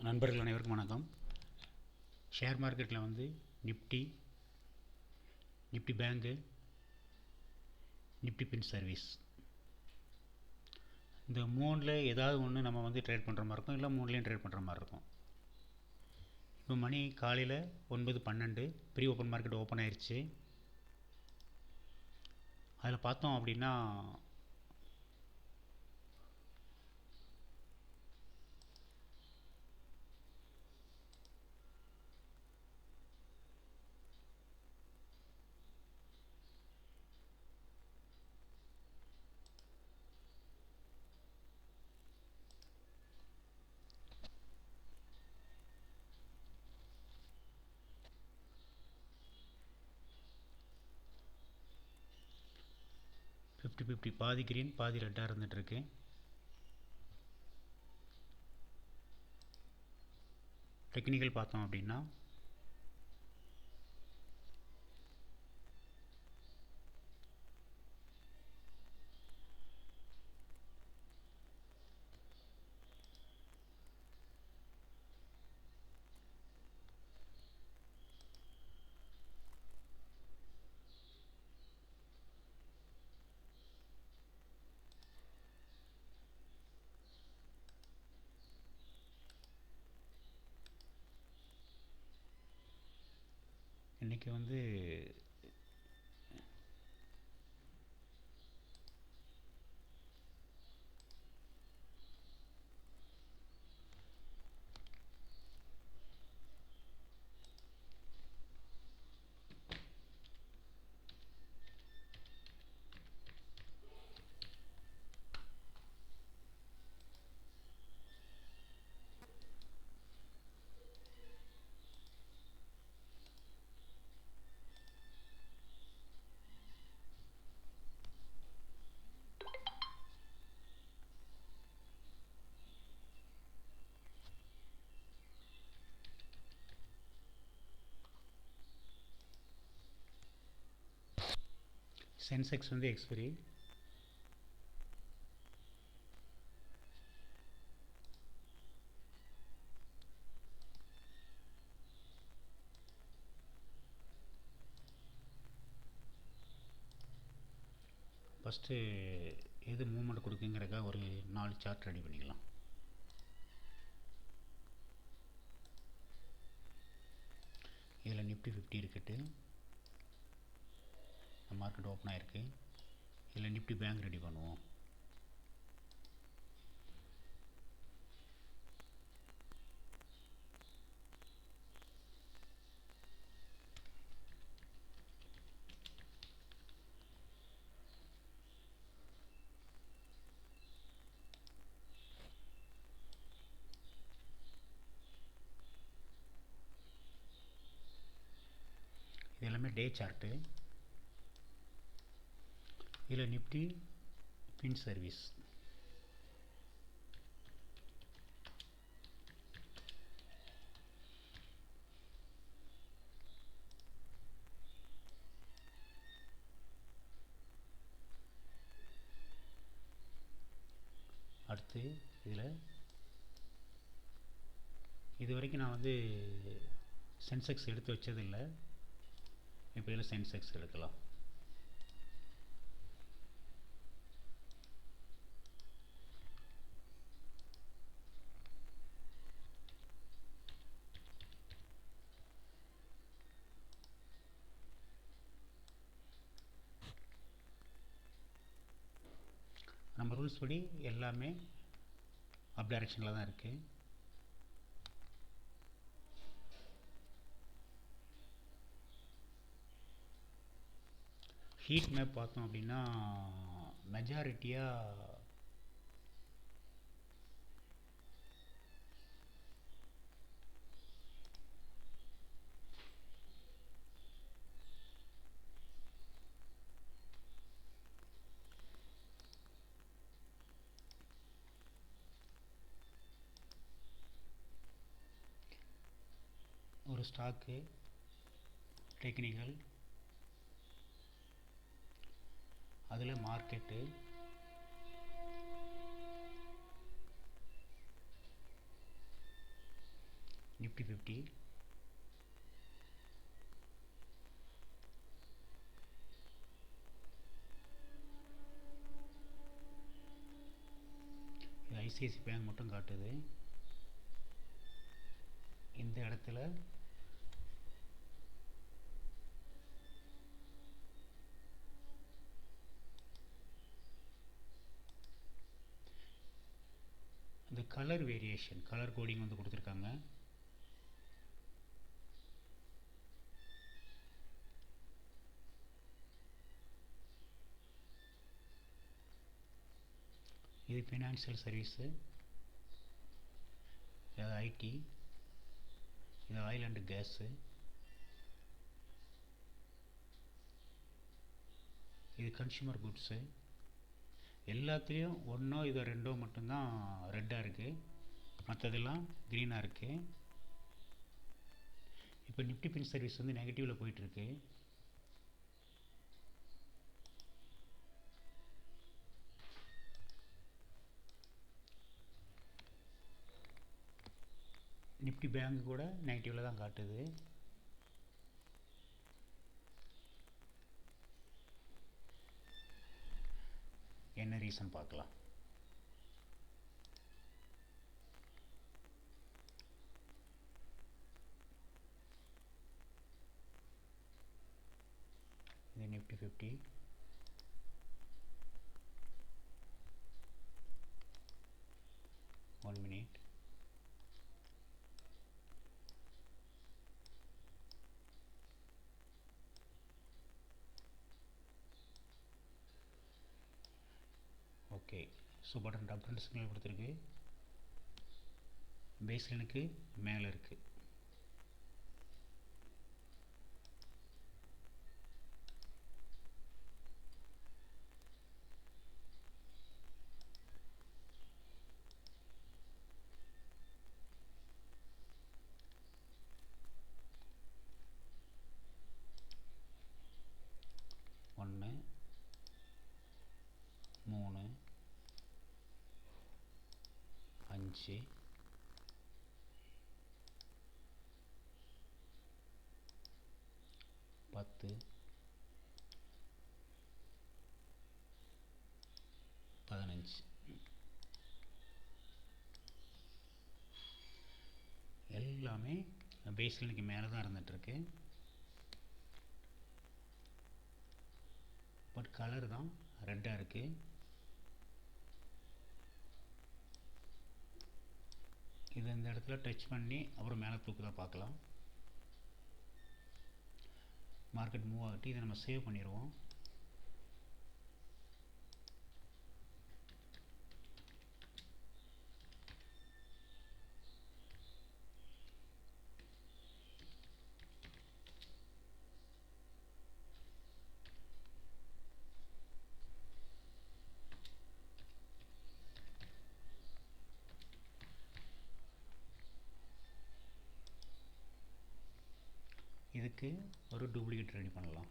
நண்பர்கள் அனைவருக்கும் வணக்கம். ஷேர் மார்க்கெட்டில் வந்து நிஃப்டி, நிஃப்டி பேங்கு, நிஃப்டி பின் சர்வீஸ், இந்த மூணில் ஏதாவது ஒன்று நம்ம வந்து ட்ரேட் பண்ணுற மாதிரி இருக்கும், இல்லை மூணுலேயும் ட்ரேட் பண்ணுற மாதிரி இருக்கும். இப்போ மணி காலையில் 9:12 ப்ரீ ஓப்பன் மார்க்கெட் ஓப்பன் ஆயிடுச்சு. அதில் பார்த்தோம் அப்படின்னா ஃபிஃப்டி 50 பாதி க்ரீன் பாதி ரெட்டாக இருந்துகிட்ருக்கு. டெக்னிக்கல் பார்த்தோம் அப்படின்னா இன்றைக்கி வந்து சென்செக்ஸ் வந்து எக்ஸ்பிரி, ஃபஸ்ட்டு எது மூவ்மெண்ட் கொடுக்குங்கிறக்காக ஒரு 4 சார்ட் ரெடி பண்ணிக்கலாம். இதில் நிஃப்டி 50 இருக்கட்டு, மார்க்கெட் ஓப்பன் ஆகிருக்கு. இதில் நிஃப்டி பேங்க் ரெடி பண்ணுவோம். இது எல்லாமே டே சார்ட்டு. இதில் நிஃப்டி பின் சர்வீஸ், அடுத்து இதில் இது வரைக்கும் நான் வந்து சென்செக்ஸ் எடுத்து வச்சதில்லை. இப்போ இதில் சென்செக்ஸ் எடுக்கலாம். நம்ம ரூல்ஸ் படி எல்லாமே அப் டைரக்ஷனில் தான் இருக்குது. ஹீட் மேப் பார்த்தோம் அப்படின்னா மெஜாரிட்டியாக ஒரு ஸ்டாக்கு டெக்னிக்கல், அதில் மார்க்கெட்டு, நிஃப்டி 50 இது ஐசிஐசி பேங்க் மட்டும் காட்டுது. இந்த இடத்துல இந்த கலர் வேரியேஷன், கலர் கோடிங் வந்து கொடுத்துருக்காங்க. இது ஃபினான்ஷியல் சர்வீஸு, இது ஐடி, இது ஆயில் அண்ட் கேஸு, இது கன்சூமர் குட்ஸு. எல்லாத்துலேயும் ஒன்றோ இதோ ரெண்டோ மட்டும்தான் ரெட்டாக இருக்குது, மற்றதெல்லாம் க்ரீனாக இருக்குது. இப்போ நிஃப்டி ஃபின் சர்வீஸ் வந்து நெகட்டிவில் போயிட்டுருக்கு. நிஃப்டி பேங்க் கூட நெகட்டிவில் தான் காட்டுது. என்ன ரீசன் பார்க்கலாம். இது Nifty 50, one minute. Okay, so button upfront signal கொடுத்துருக்கு. பேஸ்லைனுக்கு மேலே இருக்குது. ஒன்று, 3, 5, 10, 15. எல்லாமே பேஸ்லைனுக்கு மேலே தான் இருந்துகிட்ருக்கு. பட் கலர் தான் ரெட்டாக இருக்குது. இது இந்த இடத்துல டச் பண்ணி அப்புறம் மேலே தூக்குதா பார்க்கலாம். மார்க்கெட் மூவ் ஆகிட்டு இதை நம்ம சேவ் பண்ணிடுவோம். இதுக்கு ஒரு டூப்ளிகேட் ரெடி பண்ணலாம்.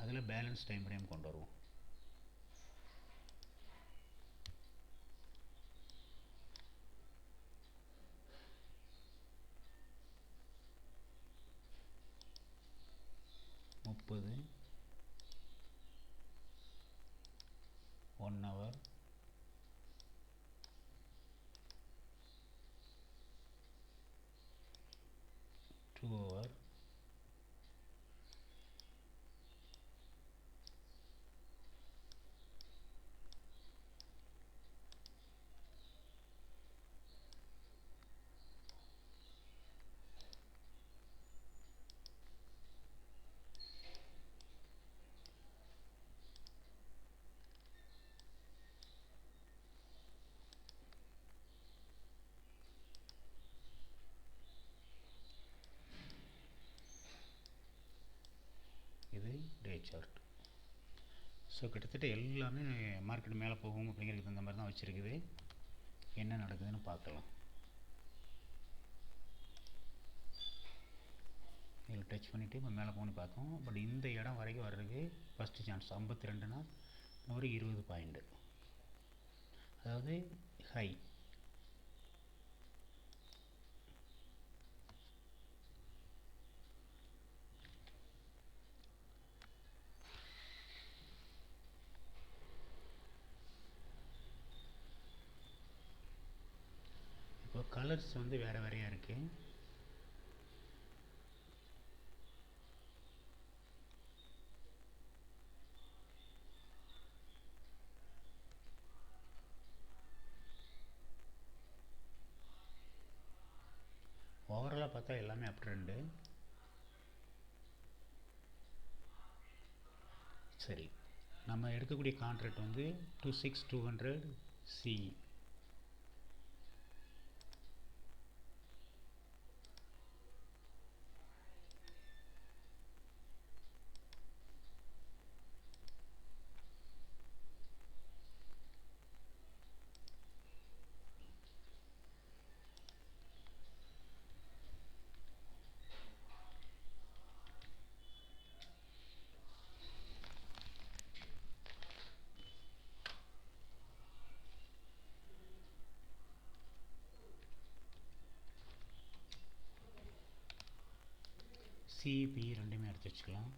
அதில் பேலன்ஸ் டைம் ஃப்ரேம் கொண்டு வருவோம். முப்பது, 1 hour, 2 hour, சார்ட். ஸோ கிட்டத்தட்ட எல்லாமே மார்க்கெட் மேலே போகும் அப்படிங்கிறதுக்கு தகுந்த மாதிரி தான் வச்சுருக்குது. என்ன நடக்குதுன்னு பார்க்கலாம். இதில் டச் பண்ணிவிட்டு இப்போ மேலே போகணுன்னு பார்த்தோம். பட் இந்த இடம் வரைக்கும் வர்றதுக்கு ஃபஸ்ட்டு சான்ஸ் 52னா ஒரு 20 பாயிண்ட்டு, அதாவது ஹை. கலர்ஸ் வந்து வேறு வேறையாக இருக்குது. ஓவராலாக பார்த்தா எல்லாமே அப் ட்ரெண்டு. சரி, நம்ம எடுக்கக்கூடிய கான்ட்ராக்ட் வந்து 26200 சி. சிபி ரெண்டுமே எடுத்து வச்சுக்கலாம்.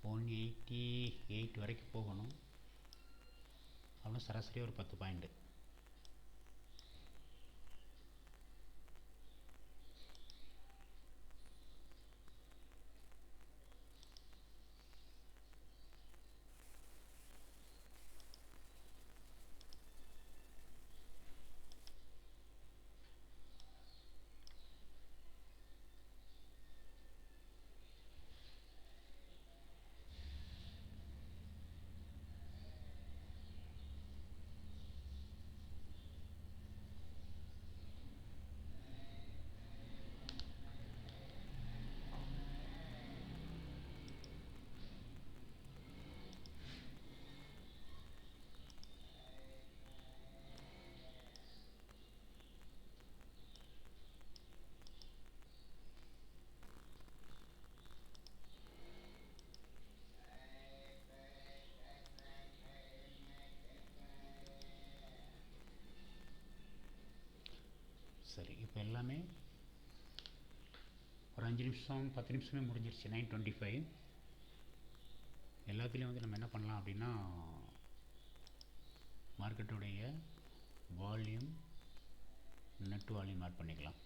$188 வரைக்கும் போகணும். அவ்வளோ சராசரியாக ஒரு 10 பாயிண்ட். சரி, இப்போ எல்லாமே ஒரு 5 நிமிஷம் 10 நிமிஷமே முடிஞ்சிருச்சு. 9:25. எல்லாத்துலேயும் வந்து நம்ம என்ன பண்ணலாம் அப்படின்னா, மார்க்கெட்டுடைய வால்யூம், நெட் வால்யூம் ஆட் பண்ணிக்கலாம்.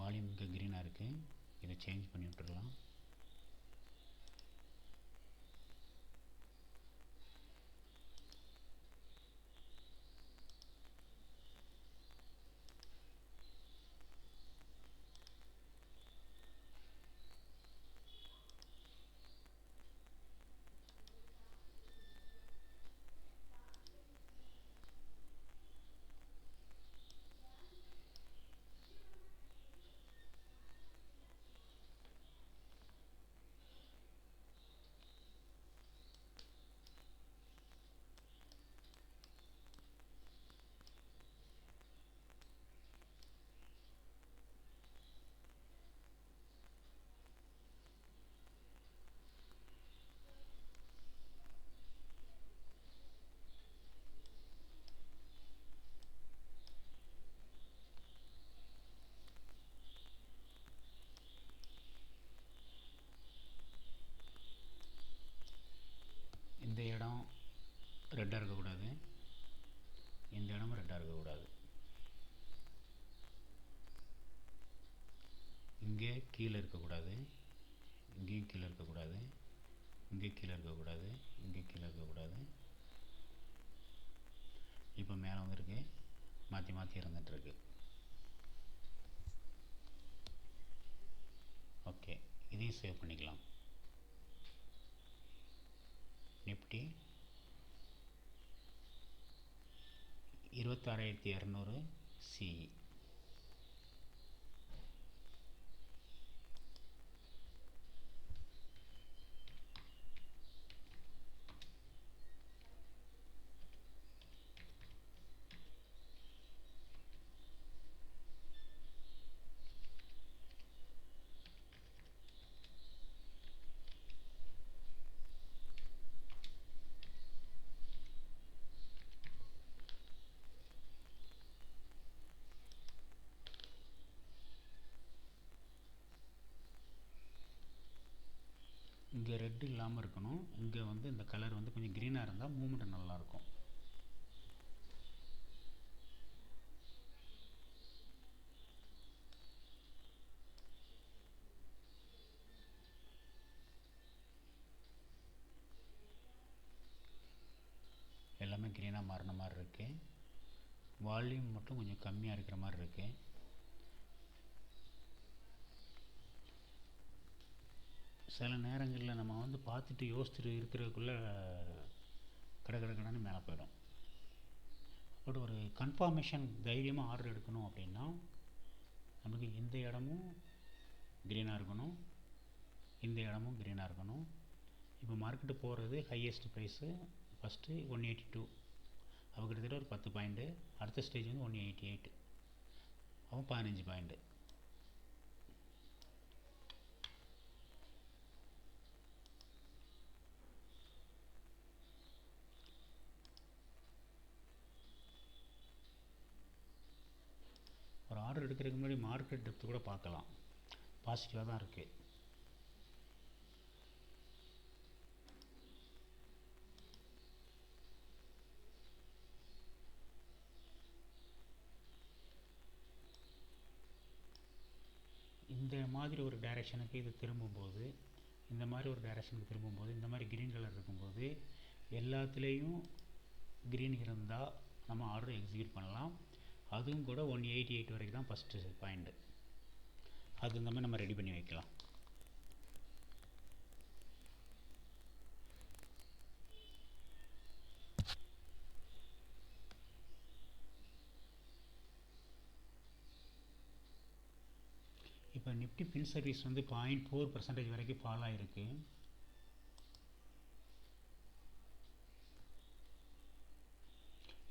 வால்யூம் இங்கே க்ரீனாக இருக்குது, இதை சேஞ்ச் பண்ணி விட்டுடலாம். இந்த இடம் ரெட்டாக இருக்கக்கூடாது, இந்த இடமும் ரெட்டாக இருக்கக்கூடாது. இங்கே கீழே இருக்கக்கூடாது, இங்கேயும் கீழே இருக்கக்கூடாது, இங்கே கீழே இருக்கக்கூடாது, இங்கே கீழே இருக்கக்கூடாது. இப்போ மேலே வந்துருக்கு, மாற்றி மாற்றி இருந்துகிட்ருக்கு. ஓகே, இதையும் சேவ் பண்ணிக்கலாம். Nifty 26,200 CE. இங்கே ரெட் இல்லாமல் இருக்கணும். இங்கே வந்து இந்த கலர் வந்து கொஞ்சம் க்ரீனாக இருந்தால் மூமெண்ட் நல்லாயிருக்கும். எல்லாமே க்ரீனாக மாறின மாதிரி இருக்குது. வால்யூம் மட்டும் கொஞ்சம் கம்மியாக இருக்கிற மாதிரி இருக்குது. சில நேரங்களில் நம்ம வந்து பார்த்துட்டு யோசிச்சுட்டு இருக்கிறதுக்குள்ளே கடன்னு மேலே போயிடும். பட் ஒரு கன்ஃபார்மேஷன் தைரியமாக ஆர்டர் எடுக்கணும் அப்படின்னா நமக்கு இந்த இடமும் க்ரீனாக இருக்கணும், இந்த இடமும் க்ரீனாக இருக்கணும். இப்போ மார்க்கெட்டு போகிறது ஹையஸ்ட் ப்ரைஸு ஃபஸ்ட்டு 182, அவ கிட்டத்தட்ட ஒரு 10 பாயிண்ட்டு. அடுத்த ஸ்டேஜ் வந்து 188, அவன் 15 பாயிண்ட்டு. ஒரு ஆர்டர் எடுக்கிறதுக்கு முன்னாடி மார்க்கெட் டெப்த்து கூட பார்க்கலாம், பாசிட்டிவாக தான் இருக்குது. இந்த மாதிரி ஒரு டைரெக்ஷனுக்கு இது திரும்பும்போது, இந்த மாதிரி ஒரு டைரெக்ஷனுக்கு திரும்பும்போது, இந்த மாதிரி க்ரீன் கலர் இருக்கும்போது எல்லாத்துலேயும் க்ரீன் இருந்தால் நம்ம ஆர்டர் எக்ஸிக்யூட் பண்ணலாம். அதுவும் கூட 188 வரைக்கும் தான் ஃபஸ்ட்டு பாயிண்ட்டு. அது இந்த மாதிரி நம்ம ரெடி பண்ணி வைக்கலாம். இப்போ நிஃப்டி பின் சர்வீஸ் வந்து 0.4% வரைக்கும் ஃபால் ஆகிருக்கு.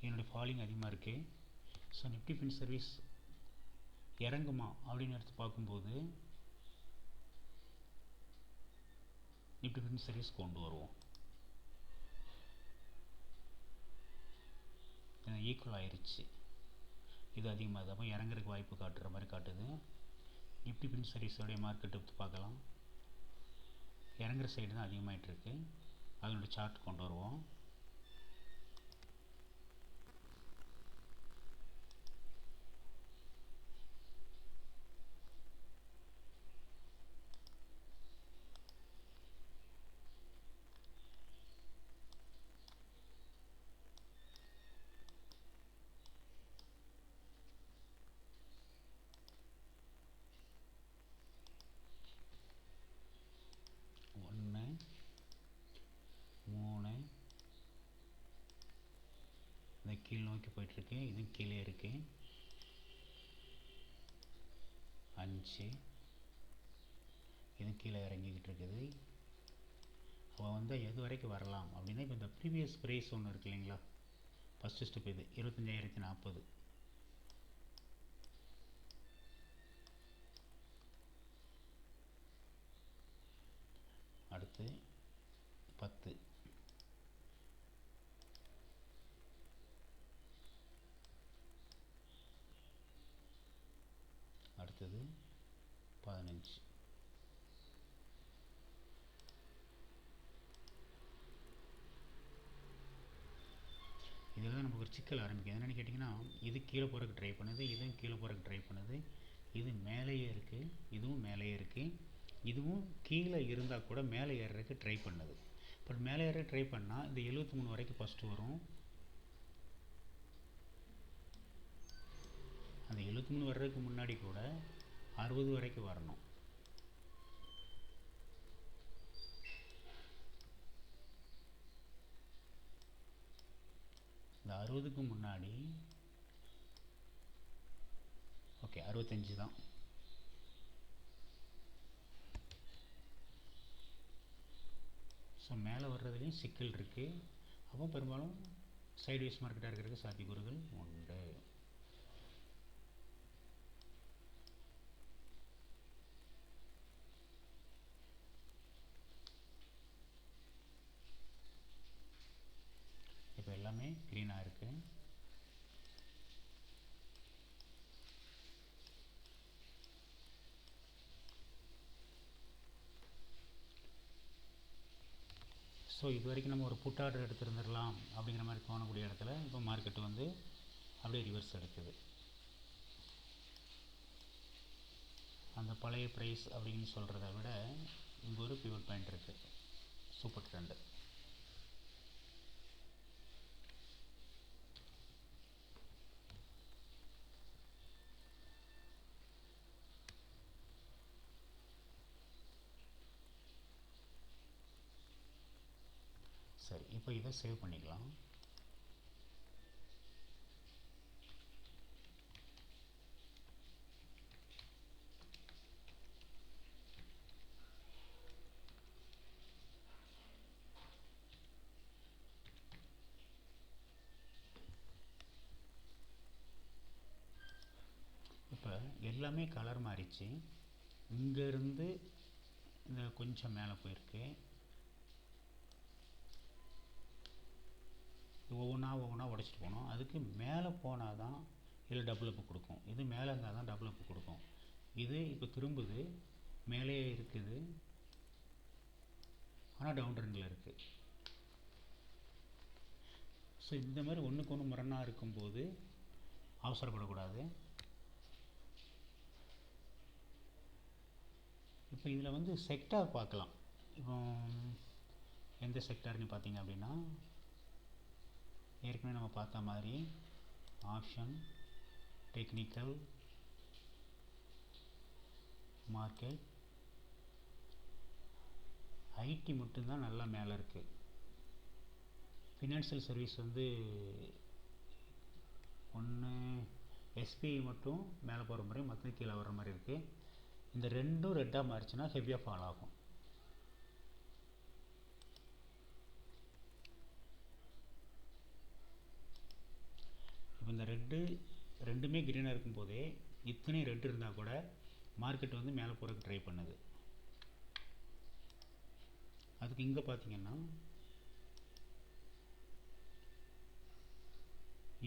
என்னுடைய ஃபாலிங் அதிகமாக இருக்குது. ஸோ நிஃப்டி பின் சர்வீஸ் இறங்குமா அப்படின்னு எடுத்து பார்க்கும்போது நிஃப்டி பின் சர்வீஸ் கொண்டு வருவோம். ஈக்குவல் ஆயிடுச்சு, இது அதிகமாக அப்போ இறங்குறதுக்கு வாய்ப்பு காட்டுற மாதிரி காட்டுது. நிஃப்டி பின் சர்வீஸோடைய மார்க்கெட் எடுத்து பார்க்கலாம். இறங்குற சைடு தான் அதிகமாகிட்டுருக்கு. அதனுடைய சார்ட் கொண்டு வருவோம். கீழ் நோக்கி போயிட்டுருக்கு, இது கீழே இருக்குது. 5, இது கீழே இறங்கிக்கிட்டு இருக்குது. அவள் வந்து எது வரைக்கும் வரலாம் அப்படின்னா, இப்போ இந்த ப்ரீவியஸ் ப்ரைஸ் ஒன்று இருக்குது இல்லைங்களா, ஃபஸ்ட்டு ஸ்டெப் இது 25,040. அடுத்து 10, அடுத்தது 15. இதில் தான் நமக்கு ஒரு சிக்கல் ஆரம்பிக்கும். என்னென்னு கேட்டிங்கன்னா, இது கீழே போகிறதுக்கு ட்ரை பண்ணுது, இதுவும் கீழே போகிறதுக்கு ட்ரை பண்ணுது. இது மேலேயே இருக்குது, இதுவும் மேலேயே இருக்குது. இதுவும் கீழே இருந்தால் கூட மேலே ஏறுறதுக்கு ட்ரை பண்ணுது. பட் மேலே ஏற ட்ரை பண்ணால் இந்த 73 வரைக்கும் ஃபஸ்ட்டு வரும். அந்த 73 வர்றதுக்கு முன்னாடி கூட 60 வரைக்கும் வரணும். இந்த 60க்கு முன்னாடி ஓகே 65 தான். ஸோ மேலே வர்றதுலேயும் சிக்கல் இருக்குது. அப்போ பெரும்பாலும் சைட்வேஸ் மார்க்கெட்டாக இருக்கிறதுக்கு சாத்தியக்கூறுகள் உண்டு. இப்போ எல்லாமே க்ரீனாக இருக்குது. ஸோ இது வரைக்கும் நம்ம ஒரு புட் ஆர்டர் எடுத்துருந்துடலாம் அப்படிங்கிற மாதிரி தோணக்கூடிய இடத்துல இப்போ மார்க்கெட்டு வந்து அப்படியே ரிவர்ஸ் எடுக்குது. அந்த பழைய ப்ரைஸ் அப்படின்னு சொல்கிறத விட இங்கே ஒரு பிவட் பாயிண்ட் இருக்குது, சூப்பர் ட்ரெண்டு. சரி, இப்போ இதை சேவ் பண்ணிக்கலாம். இப்போ எல்லாமே கலர் மாறிச்சு. இங்கேருந்து இந்த கொஞ்சம் மேலே போயிருக்கு. ஒவ்வொன்றா உடச்சிட்டு போகணும். அதுக்கு மேலே போனால் தான் இதில் டபுள் அப்பு கொடுக்கும். இது மேலே இருந்தால் தான் டபுள் அப்பு கொடுக்கும். இது இப்போ திரும்புது, மேலேயே இருக்குது, ஆனால் டவுன் ட்ரெண்டில் இருக்குது. ஸோ இந்த மாதிரி ஒன்றுக்கு ஒன்று முரணாக இருக்கும்போது அவசரப்படக்கூடாது. இப்போ இதில் வந்து செக்டார் பார்க்கலாம். இப்போ எந்த செக்டார்னு பார்த்தீங்க அப்படின்னா, ஏற்கனவே நம்ம பார்த்த மாதிரி ஆப்ஷன், டெக்னிக்கல், மார்க்கெட், ஐடி மட்டும்தான் நல்லா மேலே இருக்குது. ஃபினான்ஷியல் சர்வீஸ் வந்து ஒன்று எஸ்பிஐ மட்டும் மேலே போகிற மாதிரி, மற்ற கீழே வர்ற மாதிரி இருக்குது. இந்த ரெண்டும் ரெட்டாக மாறிச்சுன்னா ஹெவியாக ஃபால் ஆகும். இப்போ இந்த ரெண்டுமே க்ரீனாக இருக்கும்போதே இத்தனை ரெட் இருந்தால் கூட மார்க்கெட் வந்து மேலே போகிறதுக்கு ட்ரை பண்ணுது. அதுக்கு இங்கே பார்த்தீங்கன்னா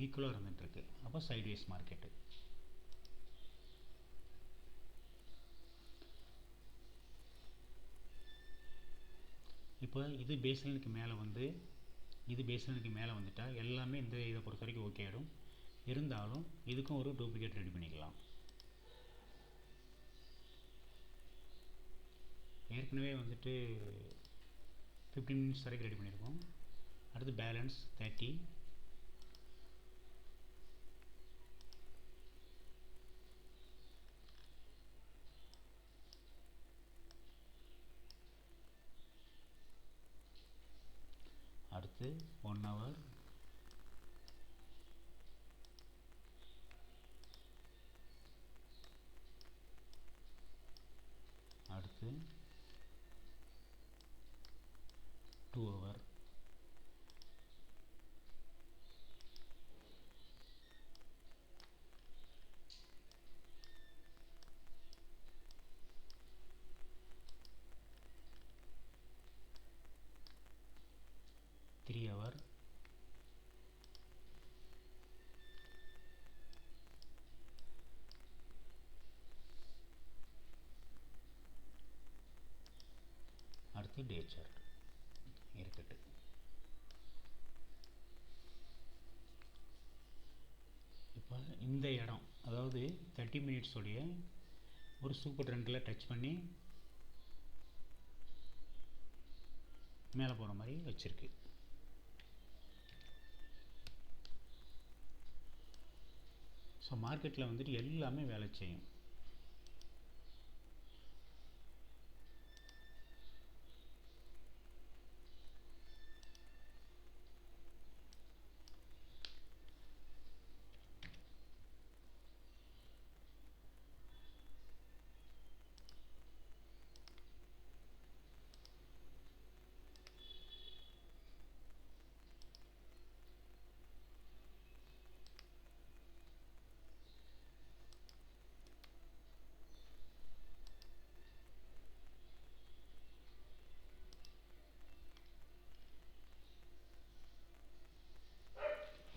ஈக்குவலாக இருந்துகிட்ருக்கு. அப்போ சைட்வேஸ் மார்க்கெட்டு. இப்போ இது பேஸ்லைனுக்கு மேலே வந்து இது பேஸ்லைனுக்கு மேலே வந்துட்டால் எல்லாமே இந்த இதை பொறுத்த வரைக்கும் ஓகே ஆகிடும். இருந்தாலும் இதுக்கும் ஒரு டூப்ளிகேட் ரெடி பண்ணிக்கலாம். ஏற்கனவே வந்துட்டு 15 மினிட்ஸ் வரைக்கும் ரெடி பண்ணியிருக்கோம். அடுத்து பேலன்ஸ் 30, அடுத்து 1 hour, அடுத்து 2 hour, த்ரீ hour, அடுத்து டே சார்ட் இருக்கட்டு. இப்போ இந்த இடம் அதாவது 30 மினிட்ஸ் உடைய ஒரு சூப்பர் ட்ரெண்டில் டச் பண்ணி மேலே போகிற மாதிரி வச்சுருக்கு. ஸோ மார்க்கெட்டில் வந்துட்டு எல்லாமே வேலை செய்யும்.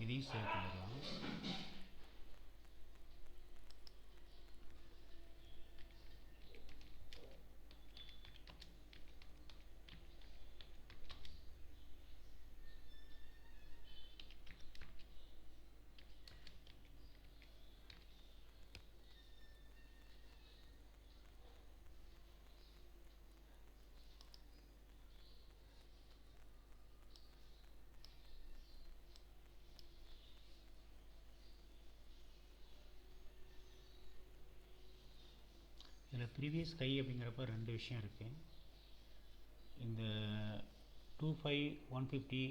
இதையும் சேவ் பண்ணிடலாம். இதில் ப்ரீவியஸ் ஹை அப்படிங்கிறப்ப ரெண்டு விஷயம் இருக்குது. இந்த 25150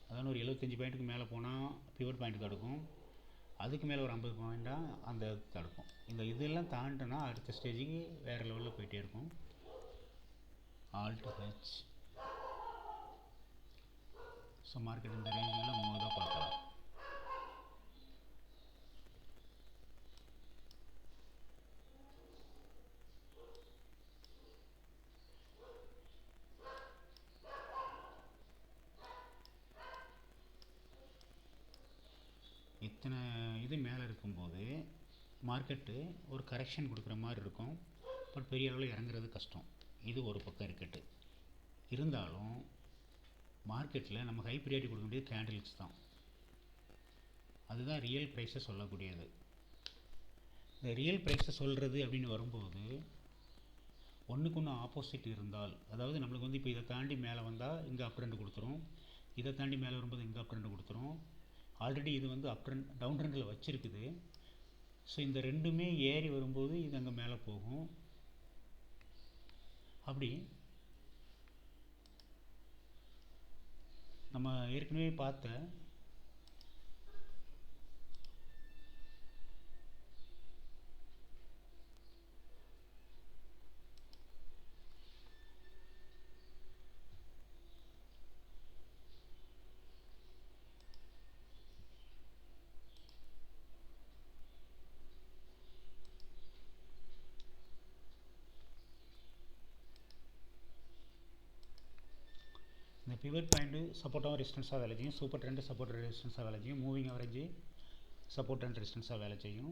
அதாவது ஒரு 75 பாயிண்ட்டுக்கு மேலே போனால் பிவட் பாயிண்ட் தடுக்கும், அதுக்கு மேலே ஒரு 50 பாயிண்ட்டாக அந்த தடுக்கும். இதெல்லாம் தாண்டினா அடுத்த ஸ்டேஜுக்கு வேறு லெவலில் போயிட்டே இருக்கும். Alt H. ஸோ மார்க்கெட் இந்த ரேஞ்சில் 3 தான் பார்க்கலாம். இத்தனை இது மேலே இருக்கும்போது மார்க்கெட்டு ஒரு கரெக்ஷன் கொடுக்குற மாதிரி இருக்கும். பட் பெரிய அளவில் இறங்குறது கஷ்டம். இது ஒரு பக்கம் இருக்கட்டு. இருந்தாலும் மார்க்கெட்டில் நம்ம ஹை ப்ரியாரிட்டி கொடுக்க வேண்டியது கேண்டில்ஸ் தான். அதுதான் ரியல் ப்ரைஸை சொல்லக்கூடியது. இந்த ரியல் ப்ரைஸை சொல்கிறது அப்படின்னு வரும்போது ஒன்றுக்கு ஒன்று ஆப்போசிட் இருந்தால், அதாவது நம்மளுக்கு வந்து இப்போ இதை தாண்டி மேலே வந்தால் இங்கே அப் ட்ரெண்ட் கொடுத்துரும், இதை தாண்டி மேலே வரும்போது இங்கே அப் ட்ரெண்ட் கொடுத்துரும். ஆல்ரெடி இது வந்து அப் ட்ரெண்ட் டவுன் ட்ரெண்டில் வச்சுருக்குது. ஸோ இந்த ரெண்டுமே ஏறி வரும்போது இது அங்கே மேலே போகும். அப்படி நம்ம ஏற்கனவே பார்த்த இந்த பிவட் பாயிண்ட்டு சப்போர்ட்டாகவும் ரெசிஸ்டன்ஸாக வேலை செய்யும், சூப்பர் ட்ரெண்டு சப்போர்ட் ரெசிஸ்டன்ஸாக வேலை செய்யும், மூவிங் அவரேஜ் சப்போர்ட் அண்ட் ரெசிஸ்டன்ஸாக வேலை செய்யும்,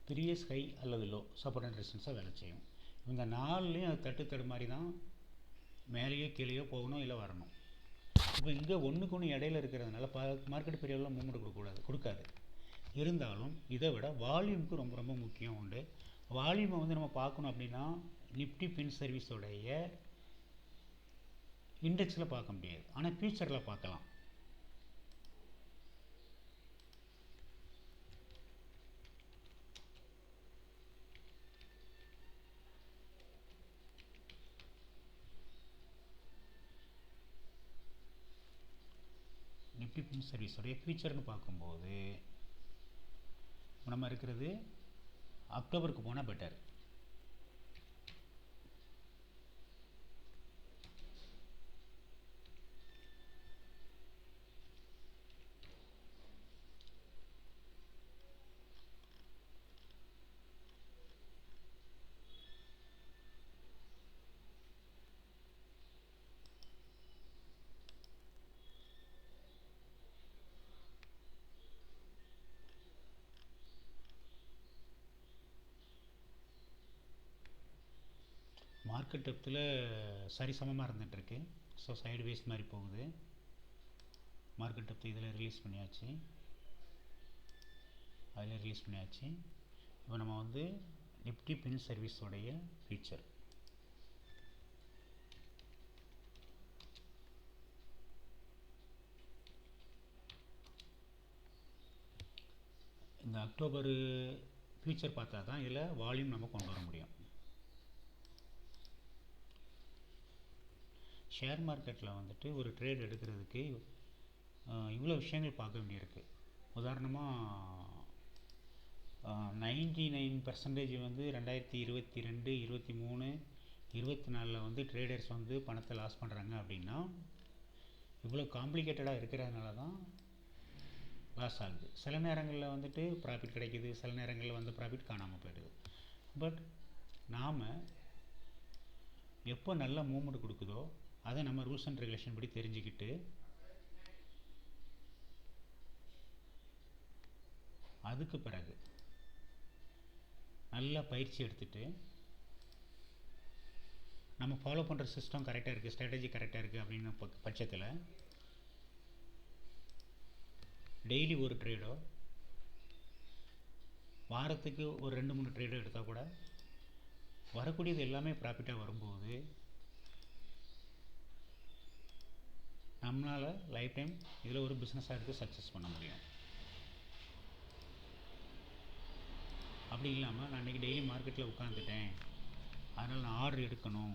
ப்ரீவியஸ் ஹை அல்லது லோ சப்போர்ட் அண்ட் ரெசிஸ்டன்ஸாக வேலை செய்யும். இந்த நாலுலேயும் அது தடு மாதிரி தான் மேலேயோ கீழேயோ போகணும், இல்லை வரணும். இப்போ இங்கே ஒன்றுக்கு ஒன்று இடையில இருக்கிறதுனால மார்க்கெட் பெரிய அளவில் மூவ்மெண்ட் கொடுக்காது. இருந்தாலும் இதை விட வால்யூமுக்கு ரொம்ப ரொம்ப முக்கியம் உண்டு. வால்யூமை வந்து நம்ம பார்க்கணும் அப்படின்னா நிஃப்டி பின் சர்வீஸோடைய இண்டெக்ஸில் பார்க்க முடியாது, ஆனால் ஃபியூச்சரில் பார்க்கலாம். நிஃப்டி பின் சர்வீஸோடைய ஃபியூச்சர்னு பார்க்கும்போது நம்ம இருக்கிறது அக்டோபருக்கு போனால் பெட்டர். மார்க்கெட் டெப்த்தில் சரிசமமாக இருந்துகிட்ருக்கு. ஸோ சைடு வேஸ் மாதிரி போகுது. மார்க்கெட் டெப்த் இதில் ரிலீஸ் பண்ணியாச்சு, அதில் ரிலீஸ் பண்ணியாச்சு. இப்போ நம்ம வந்து நிஃப்டி பின் சர்வீஸோடைய ஃபீச்சர் இந்த அக்டோபர் ஃபியூச்சர் பார்த்தா தான் இதில் வால்யூம் நம்ம கொண்டு வர முடியும். ஷேர் மார்க்கெட்டில் வந்துட்டு ஒரு ட்ரேட் எடுக்கிறதுக்கு இவ்வளோ விஷயங்கள் பார்க்க வேண்டியிருக்கு. உதாரணமாக 99% வந்து 2022, 23, 24 வந்து ட்ரேடர்ஸ் வந்து பணத்தை லாஸ் பண்ணுறாங்க. அப்படின்னா இவ்வளோ காம்ப்ளிகேட்டடாக இருக்கிறதுனால தான் லாஸ் ஆகுது. சில நேரங்களில் வந்துட்டு ப்ராஃபிட் கிடைக்கிது, சில நேரங்களில் வந்து ப்ராஃபிட் காணாமல் போயிடுது. பட் நாம் எப்போ நல்ல மூவ்மெண்ட் கொடுக்குதோ அதை நம்ம ரூல்ஸ் அண்ட் ரெகுலேஷன் படி தெரிஞ்சுக்கிட்டு அதுக்கு பிறகு நல்லா பயிற்சி எடுத்துகிட்டு நம்ம ஃபாலோ பண்ணுற சிஸ்டம் கரெக்டாக இருக்குது, ஸ்ட்ராட்டஜி கரெக்டாக இருக்குது அப்படின்னு பட்சத்தில் டெய்லி ஒரு ட்ரேடோ வாரத்துக்கு ஒரு 2-3 ட்ரேடோ எடுத்தால் கூட வரக்கூடியது எல்லாமே ப்ராஃபிட்டாக வரும்போது நம்மளால் லைஃப் டைம் இதில் ஒரு பிஸ்னஸாக எடுத்து சக்ஸஸ் பண்ண முடியும். அப்படி இல்லாமல் நான் இன்றைக்கி டெய்லி மார்க்கெட்டில் உட்காந்துட்டேன், அதனால் நான் ஆர்டர் எடுக்கணும்,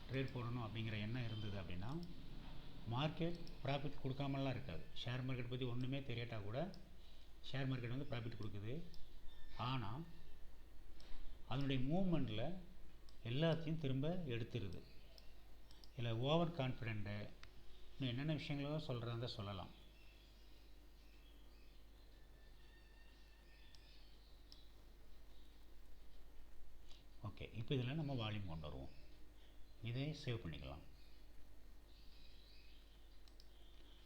ட்ரேட் போடணும் அப்படிங்கிற எண்ணம் இருந்தது அப்படின்னா மார்க்கெட் ப்ராஃபிட் கொடுக்காமலாம் இருக்காது. ஷேர் மார்க்கெட் பற்றி ஒன்றுமே தெரியாட்டா கூட ஷேர் மார்க்கெட் வந்து ப்ராஃபிட் கொடுக்குது. ஆனால் அதனுடைய மூவ்மெண்ட்டில் எல்லாத்தையும் திரும்ப எடுத்துருது. இதில் ஓவர் கான்ஃபிடென்ட்டு இன்னும் என்னென்ன விஷயங்களோ சொல்கிறத சொல்லலாம். ஓகே, இப்போ இதில் நம்ம வால்யூம் கொண்டு வருவோம். இதை சேவ் பண்ணிக்கலாம்.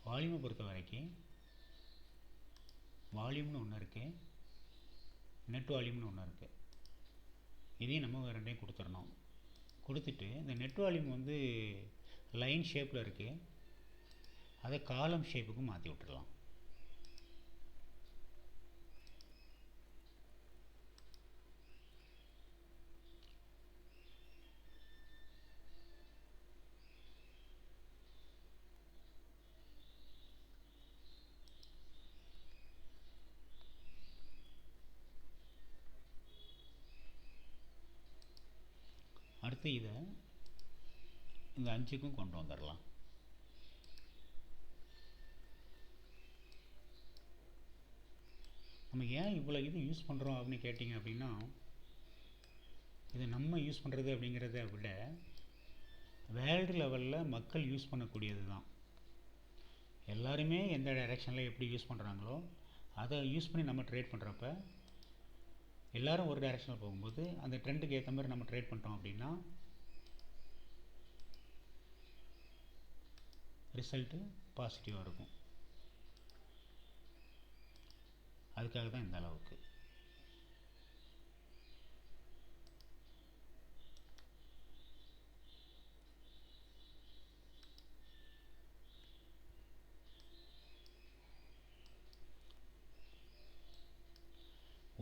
வால்யூமை பொறுத்த வரைக்கும் வால்யூம்னு ஒன்று இருக்குது, நெட் வால்யூம்னு ஒன்று இருக்குது. இதையும் நம்ம ரெண்டையும் கொடுத்துடணும். கொடுத்துட்டு இந்த நெட் வால்யூம் வந்து லைன் ஷேப்பில் இருக்குது, அதை காலம் ஷேப்புக்கு மாற்றி விட்டுடலாம். அடுத்து இதை இந்த 5க்கும் கொண்டு வந்துடலாம். நம்ம ஏன் இவ்வளோ இது யூஸ் பண்ணுறோம் அப்படின்னு கேட்டிங்க அப்படின்னா, இது நம்ம யூஸ் பண்ணுறது அப்படிங்கிறத விட வேர்ல்டு லெவலில் மக்கள் யூஸ் பண்ணக்கூடியது தான். எல்லாருமே எந்த டைரெக்ஷனில் எப்படி யூஸ் பண்ணுறாங்களோ அதை யூஸ் பண்ணி நம்ம ட்ரேட் பண்ணுறப்ப எல்லோரும் ஒரு டைரெக்ஷனில் போகும்போது அந்த ட்ரெண்டுக்கு ஏற்ற மாதிரி நம்ம ட்ரேட் பண்ணிட்டோம் அப்படின்னா ரிசல்ட்டு பாசிட்டிவாக இருக்கும். அதுக்காக தான் இந்த அளவுக்கு.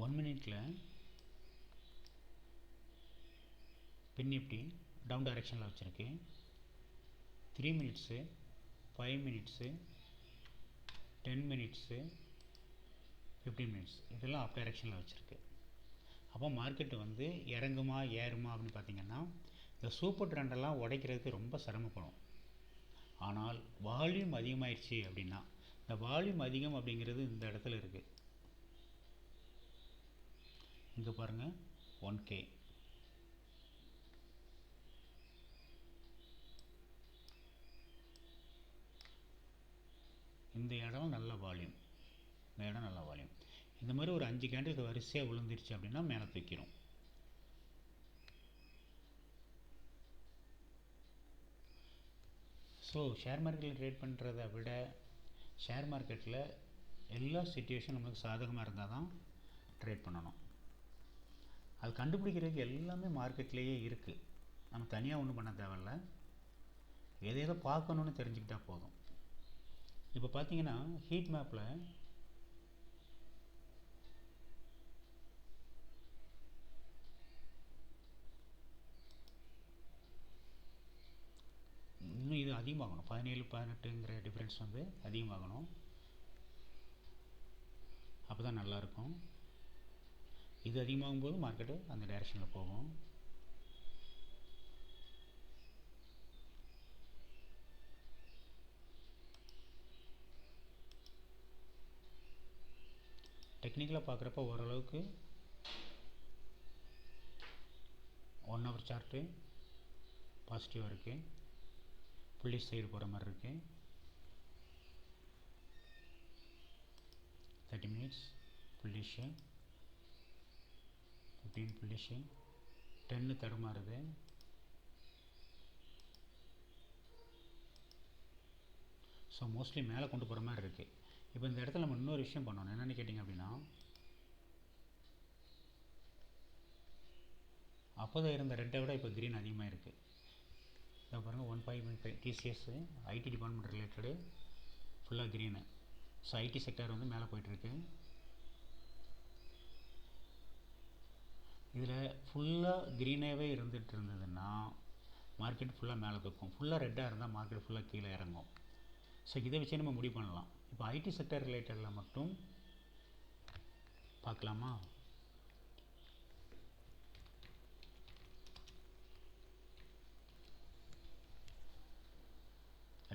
ஒன் மினிட்டில் பின் நிஃப்டி டவுன் டைரெக்ஷனில் வச்சுருக்கு. 3 மினிட்ஸு, 5 மினிட்ஸு, 10 மினிட்ஸு, 15 மினிட்ஸ் இதெல்லாம் அப் டைரெக்ஷனில் வச்சுருக்கு. அப்போ மார்க்கெட்டு வந்து இறங்குமா ஏறுமா அப்படின்னு பார்த்திங்கன்னா இந்த சூப்பர் ட்ரெண்டெல்லாம் உடைக்கிறதுக்கு ரொம்ப சிரமப்படும். ஆனால் வால்யூம் அதிகமாகிடுச்சு அப்படின்னா, இந்த வால்யூம் அதிகம் அப்படிங்கிறது இந்த இடத்துல இருக்குது. இங்கே பாருங்கள் 1K, இந்த இடம் நல்ல வால்யூம், இந்த இடம் நல்ல வால்யூம். இந்த மாதிரி ஒரு 5 கேண்டில் வரிசையாக விழுந்துருச்சு அப்படின்னா மேலே தூக்கிடும். ஸோ ஷேர் மார்க்கெட்டில் ட்ரேட் பண்ணுறதை விட ஷேர் மார்க்கெட்டில் எல்லா சிச்சுவேஷன் நம்மளுக்கு சாதகமாக இருந்தால் தான் ட்ரேட் பண்ணணும். அது கண்டுபிடிக்கிறதுக்கு எல்லாமே மார்க்கெட்லேயே இருக்குது. நம்ம தனியாக ஒன்றும் பண்ண தேவையில்ல, எதை பார்க்கணுன்னு தெரிஞ்சுக்கிட்டால் போதும். இப்போ பார்த்தீங்கன்னா ஹீட் மேப்பில் இன்னும் இது அதிகமாகணும். 17-18ங்கிற டிஃப்ரென்ஸ் வந்து அதிகமாகணும். அப்போ தான் நல்லாயிருக்கும். இது அதிகமாகும் போது மார்க்கெட்டு அந்த டைரெக்ஷனில் போகும். டெக்னிக்கலாக பார்க்குறப்ப ஓரளவுக்கு 1 ஹவர் சார்ட்டு பாசிட்டிவாக இருக்குது, புள்ளி சைடு போகிற மாதிரி இருக்குது. 30 மினிட்ஸ் புள்ளிஷு, 15 புள்ளிஷு, 10 தடுமாறுது. ஸோ மோஸ்ட்லி மேலே கொண்டு போகிற மாதிரி இருக்குது. இப்போ இந்த இடத்துல நம்ம இன்னொரு விஷயம் பண்ணணும். என்னென்னு கேட்டிங்க அப்படின்னா, அப்போதான் இருந்த ரெட்டை விட இப்போ க்ரீன் அதிகமாக இருக்குது. இதை பாருங்கள் 1.5 TCS ஐடி டிபார்ட்மெண்ட் ரிலேட்டடு ஃபுல்லாக க்ரீனு. ஸோ ஐடி செக்டார் வந்து மேலே போயிட்டுருக்கு. இதில் ஃபுல்லாக க்ரீனாகவே இருந்துகிட்டு இருந்ததுன்னா மார்க்கெட் ஃபுல்லாக மேலே தூக்கும். ஃபுல்லாக ரெட்டாக இருந்தால் மார்க்கெட் ஃபுல்லாக கீழே இறங்கும். ஸோ இதை வச்சு நம்ம முடிவு பண்ணலாம். இப்போ ஐடி செக்டர் ரிலேட்டடில் மட்டும் பார்க்கலாமா?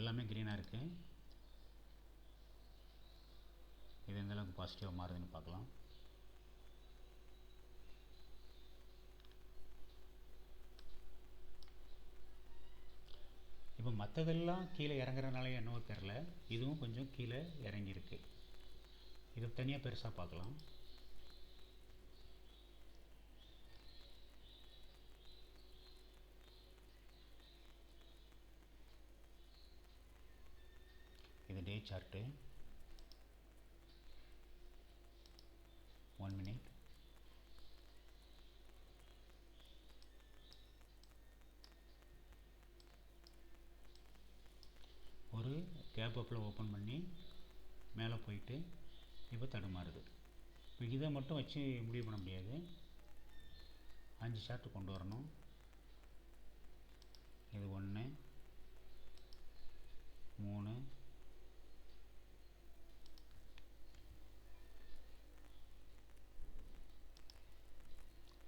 எல்லாமே க்ரீனாக இருக்குது. இது எந்த அளவுக்கு பாசிட்டிவாக மாறுதுன்னு பார்க்கலாம். இப்போ மற்றதெல்லாம் கீழே இறங்குறதுனால என்னவோ தெரில, இதுவும் கொஞ்சம் கீழே இறங்கியிருக்கு. இதை தனியாக பெருசாக பார்க்கலாம். இது டே சார்ட்டு. 1 minute. ஒரு கேப் அப்பில் ஓப்பன் பண்ணி மேலே போயிட்டு இப்போ தடுமாறுது. இப்போ இதை மட்டும் வச்சு முடிவு பண்ண முடியாது, 5 சார்ட்டு கொண்டு வரணும். இது 1, 3,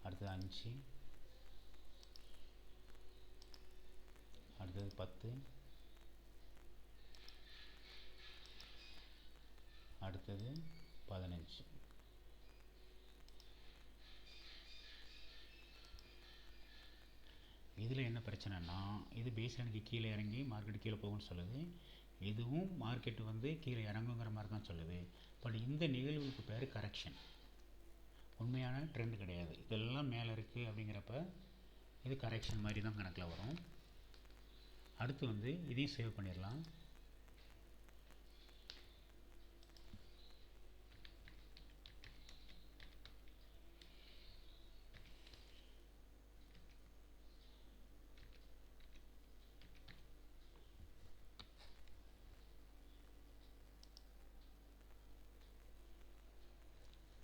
அடுத்தது 5, அடுத்தது 10, அடுத்தது 15. இதில் என்ன பிரச்சனைனா, இது பேஸ்லைனுக்கு கீழே இறங்கி மார்க்கெட்டு கீழே போகும்னு சொல்லுது. இதுவும் மார்க்கெட்டு வந்து கீழே இறங்குங்கிற மாதிரி தான் சொல்லுது. பட் இந்த நிகழ்வுக்கு பேர் கரெக்ஷன், உண்மையான ட்ரெண்ட் கிடையாது. இதெல்லாம் மேலே இருக்குது அப்படிங்கிறப்ப இது கரெக்ஷன் மாதிரி தான் கணக்கில் வரும். அடுத்து வந்து இதையும் சேவ் பண்ணிடலாம்.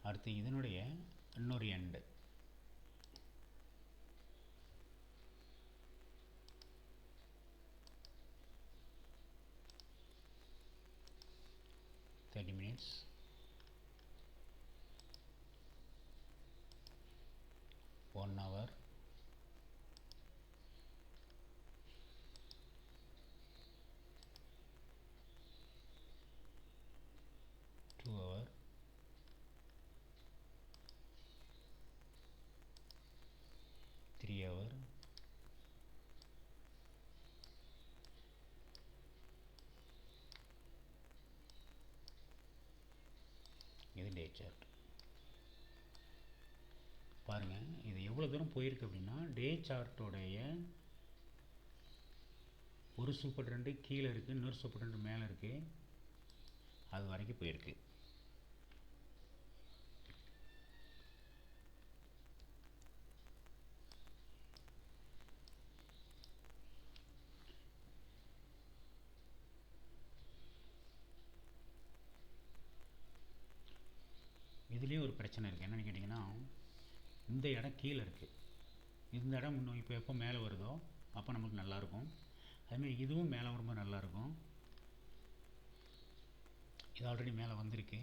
அடுத்து இதனுடைய இன்னொரு end, minutes, 1 hour, 2 hour, 3 hour, இது டே சார்ட். பாருங்கள் இது எவ்வளோ தூரம் போயிருக்கு அப்படின்னா, டே சார்ட்டோடைய ஒரு சூப்பர் ட்ரெண்டு கீழே இருக்குது, இன்னொரு சூப்பர் ட்ரெண்டு மேலே இருக்குது, அது வரைக்கும் போயிருக்கு. இதுலேயும் ஒரு பிரச்சனை இருக்குது. என்னென்னு கேட்டிங்கன்னா, இந்த இடம் கீழே இருக்குது, இந்த இடம் இன்னும் இப்போ எப்போ மேலே வருதோ அப்போ நமக்கு நல்லாயிருக்கும். அதுமாதிரி இதுவும் மேலே வரும்போது நல்லாயிருக்கும். இது ஆல்ரெடி மேலே வந்திருக்கு.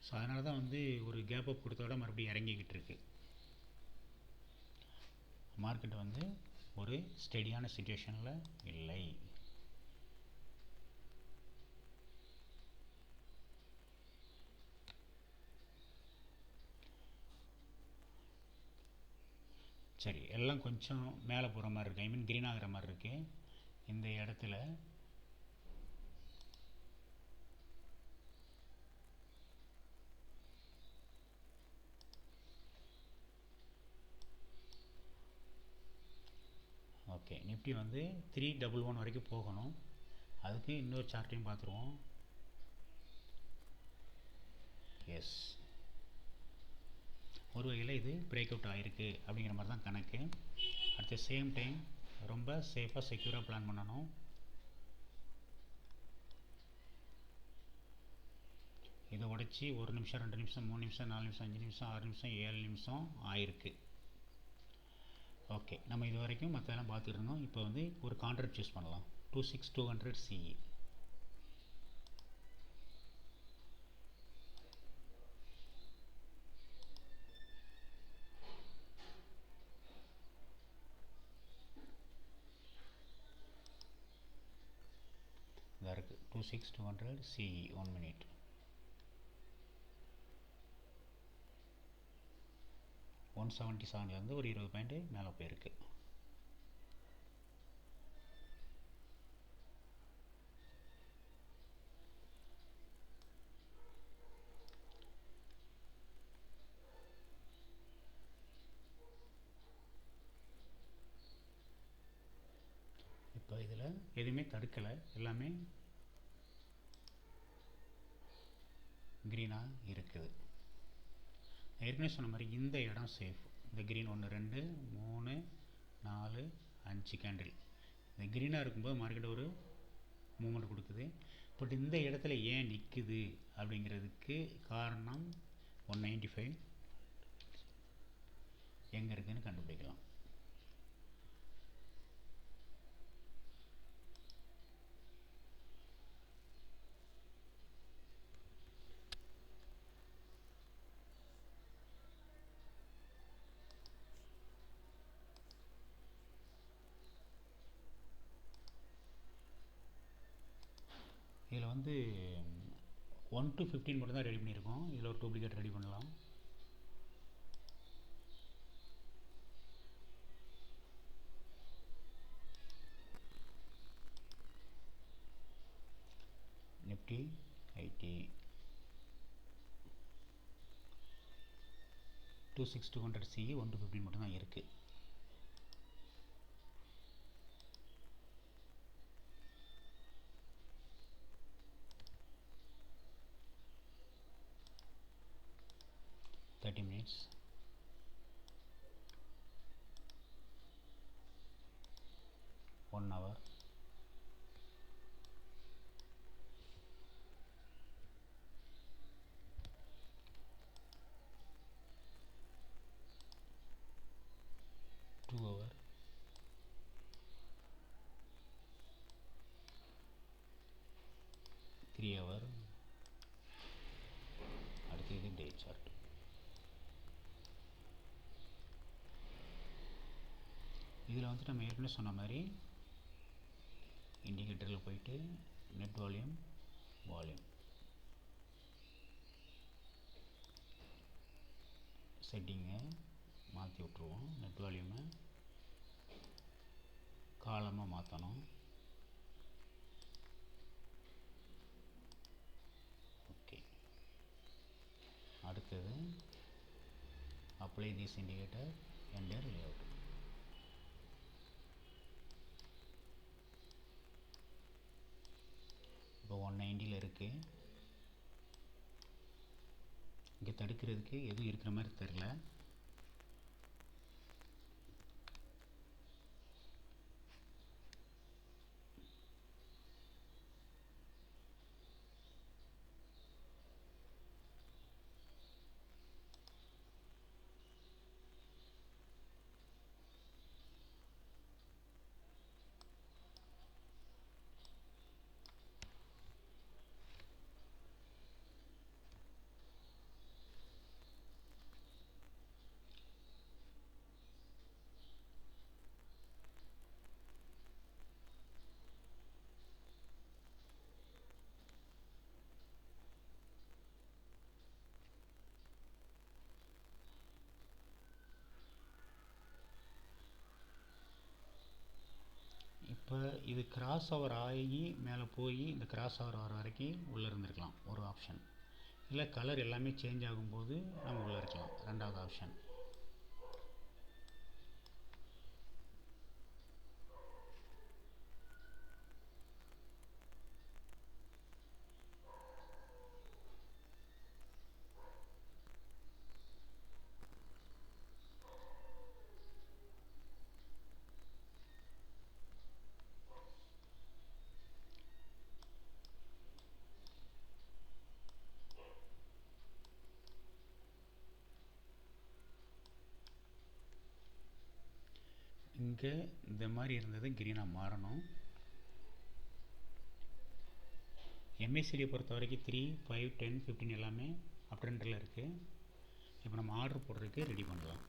ஸோ அதனால தான் வந்து ஒரு கேப் அப் கொடுத்தோட மறுபடியும் இறங்கிக்கிட்டு இருக்கு. மார்க்கெட் வந்து ஒரு ஸ்டெடியான சிச்சுவேஷனில் இல்லை. சரி, எல்லாம் கொஞ்சம் மேலே போகிற மாதிரி இருக்குது, ஐ மீன் க்ரீன் ஆகிற மாதிரி இருக்குது. இந்த இடத்துல ஓகே, நிஃப்டி வந்து 311 வரைக்கும் போகணும். அதுக்கு இன்னொரு சார்ட்டையும் பார்த்துருவோம். எஸ், ஒரு வகையில் இது பிரேக் அவுட் ஆகிருக்கு அப்படிங்கிற மாதிரி தான் கணக்கு. அட் த சேம் டைம் ரொம்ப சேஃபாக செக்யூராக பிளான் பண்ணணும். இதை உடச்சி 1 நிமிஷம், 2 நிமிஷம், 3 நிமிஷம், 4 நிமிஷம், 5 நிமிஷம், 6 நிமிஷம், 7 நிமிஷம் ஆயிருக்கு. ஓகே, நம்ம இது வரைக்கும் மற்றெல்லாம் பார்த்துட்டு இருந்தோம். இப்போ வந்து ஒரு கான்ட்ராக்ட் சூஸ் பண்ணலாம். 26200 CE. 26200 CE 1 minute. ஒன் 177 ஒரு 20 பாயிண்ட் மேலே போயிருக்கு. இப்போ இதில் எதுவுமே தடுக்கலை, எல்லாமே க்ரீனாக இருக்குது. ஏற்கனவே சொன்ன மாதிரி இந்த இடம் சேஃப். இந்த க்ரீன் 1 2 3 4 5 கேண்டில் இந்த க்ரீனாக இருக்கும்போது மார்க்கெட் ஒரு மூமெண்ட் கொடுக்குது. பட் இந்த இடத்துல ஏன் நிற்குது அப்படிங்கிறதுக்கு காரணம் 195 எங்கே இருக்குதுன்னு கண்டுபிடிக்கலாம். இதில் வந்து 1 to 15 மட்டும் தான் ரெடி பண்ணியிருக்கோம். இதில் ஒரு டூப்ளிகேட் ரெடி பண்ணலாம். நிஃப்டி ஐடி 26200 CE 1 to 15 மட்டும் தான் இருக்குது. minutes 1 hour 2 hour 3 hour. அடுத்து இது டே சார்ட். இதில் வந்து நம்ம ஏற்கனவே சொன்ன மாதிரி இண்டிகேட்டரில் போயிட்டு நெட் வால்யூம் செட்டிங்கை மாற்றி விட்ருவோம். நெட் வால்யூமை காலமாக மாற்றணும். ஓகே, அடுத்தது apply this indicator enter layout. இப்போ 190 இருக்குது. இங்கே தடுக்கிறதுக்கு எதுவும் இருக்கிற மாதிரி தெரில. இப்போ இது கிராஸ் ஓவர் ஆகி மேலே போய் இந்த கிராஸ் ஓவர் ஆகிற வரைக்கும் உள்ளே இருந்திருக்கலாம் ஒரு ஆப்ஷன். இல்லை கலர் எல்லாமே சேஞ்ச் ஆகும்போது நம்ம உள்ளே இருக்கலாம் ரெண்டாவது ஆப்ஷன். இங்கே இந்த மாதிரி இருந்தது க்ரீனாக மாறணும். எம்ஏசிடியை பொறுத்த வரைக்கும் 3 5 10 15 எல்லாமே அப் ட்ரெண்டில் இருக்குது. இப்போ நம்ம ஆர்டர் போடுறதுக்கு ரெடி பண்ணலாம்.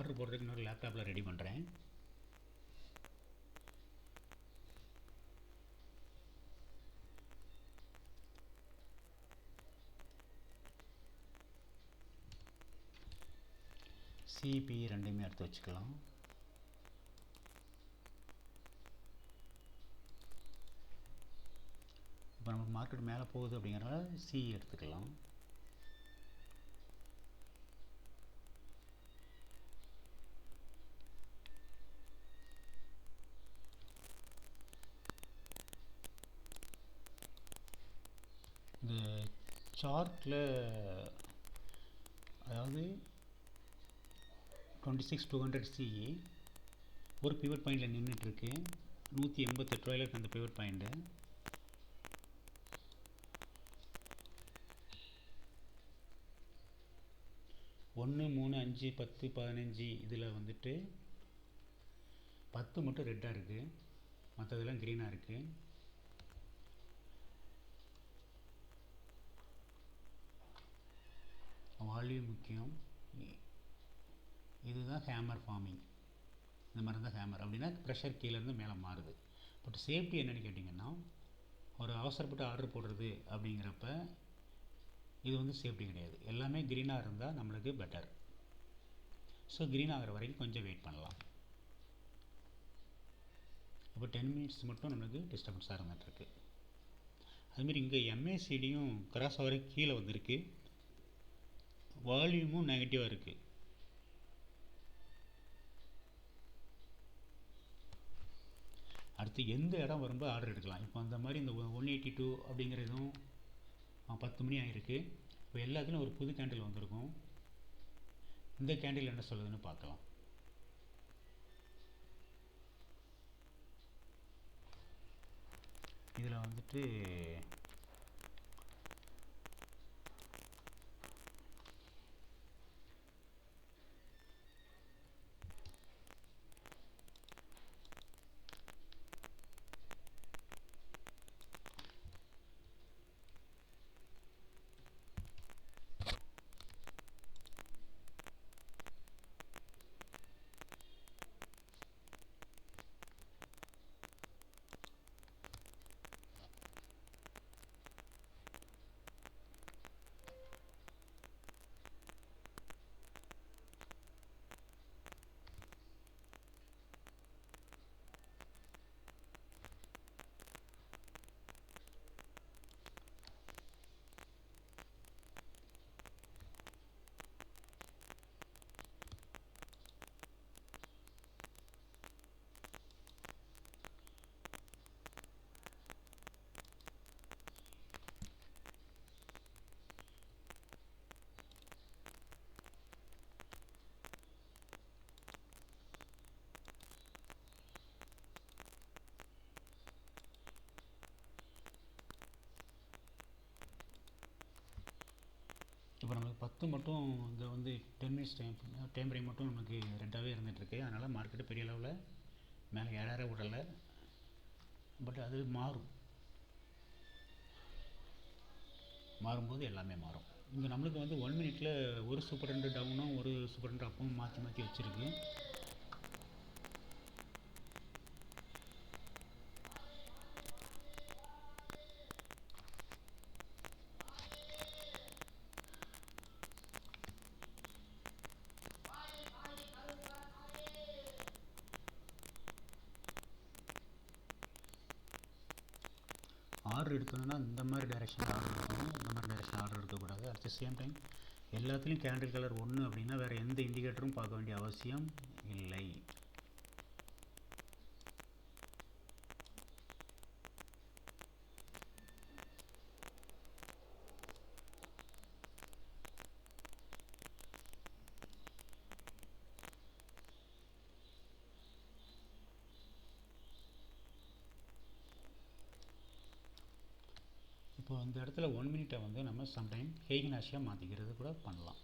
ஆர்டர் போடுறதுக்கு இன்னொரு லேப்டாப்பில் ரெடி பண்ணுறேன். சிபி ரெண்டுமே எடுத்து வச்சுக்கலாம். இப்போ நமக்கு மார்க்கெட் மேலே போகுது அப்படிங்கிறனால சி எடுத்துக்கலாம். இந்த சார்ட்டில் அதாவது 26,200 சிஇ ஒரு பிவட் பாயிண்டில் நின்றுட்டுருக்கு. 188 ரூபாயில் இருக்குது அந்த பிவட் பாயிண்ட்டு. ஒன்று 3 5 10 15 இதில் வந்துட்டு 10 மட்டும் ரெட்டாக இருக்குது, மற்றதெல்லாம் க்ரீனாக இருக்குது. வால்யூம் முக்கியம். இதுதான் ஹேமர் ஃபார்மிங். இந்த மாதிரி தான் ஹேமர் அப்படின்னா ப்ரெஷர் கீழேருந்து மேலே மாறுது. பட் சேஃப்டி என்னென்னு கேட்டிங்கன்னா, ஒரு அவசரப்பட்டு ஆர்டர் போடுறது அப்படிங்கிறப்ப இது வந்து சேஃப்டி கிடையாது. எல்லாமே க்ரீனாக இருந்தால் நம்மளுக்கு பெட்டர். ஸோ க்ரீன் ஆகிற வரைக்கும் கொஞ்சம் வெயிட் பண்ணலாம். இப்போ 10 மினிட்ஸ் மட்டும் நம்மளுக்கு டிஸ்டர்பன்ஸாக இருந்துகிட்ருக்கு. அதுமாரி இங்கே எம்ஏசிடியும் கிராஸ் ஆகிற கீழே வந்திருக்கு, வால்யூமும் நெகட்டிவாக இருக்குது. அடுத்து எந்த இடம் வரும்போது ஆர்டர் எடுக்கலாம். இப்போ அந்த மாதிரி இந்த 182 அப்படிங்கிற இதுவும் 10 மணி ஆகிருக்கு. இப்போ எல்லாத்துலேயும் ஒரு புது கேண்டில் வந்திருக்கும். இந்த கேண்டில் என்ன சொல்லுதுன்னு பார்க்கலாம். இதில் வந்துட்டு இப்போ நமக்கு 10 மட்டும் இங்கே வந்து 10 மினிட்ஸ் டைம் ஃப்ரேம் மட்டும் நமக்கு ரெட்டாகவே இருந்துகிட்ருக்கு. அதனால் மார்க்கெட்டு பெரிய அளவில் மேலே ஏற விடலை. பட் அது மாறும்போது எல்லாமே மாறும். இங்கே நம்மளுக்கு வந்து 1 மினிட்டில் ஒரு சூப்பர் ட்ரெண்ட் டவுனும் ஒரு சூப்பர் ட்ரெண்ட் அப்பவும் மாற்றி வச்சுருக்கு. ஆர்டர் எடுக்கணும்னா இந்த மாதிரி டைரெக்ஷன் ஆர்டர் எடுக்கணும், இந்த மாதிரி டைரெக்ஷன் ஆர்டர் எடுக்கக்கூடாது. அட் த சேம் டைம் எல்லாத்துலேயும் கேண்டில் கலர் ஒன்று அப்படின்னா வேறு எந்த இண்டிகேட்டரும் பார்க்க வேண்டிய அவசியம் இல்லை. இப்போ அந்த இடத்துல 1 மினிட்டை வந்து நம்ம சம்டைம் ஹெய்கனாஷியாக மாற்றிக்கிறது கூட பண்ணலாம்.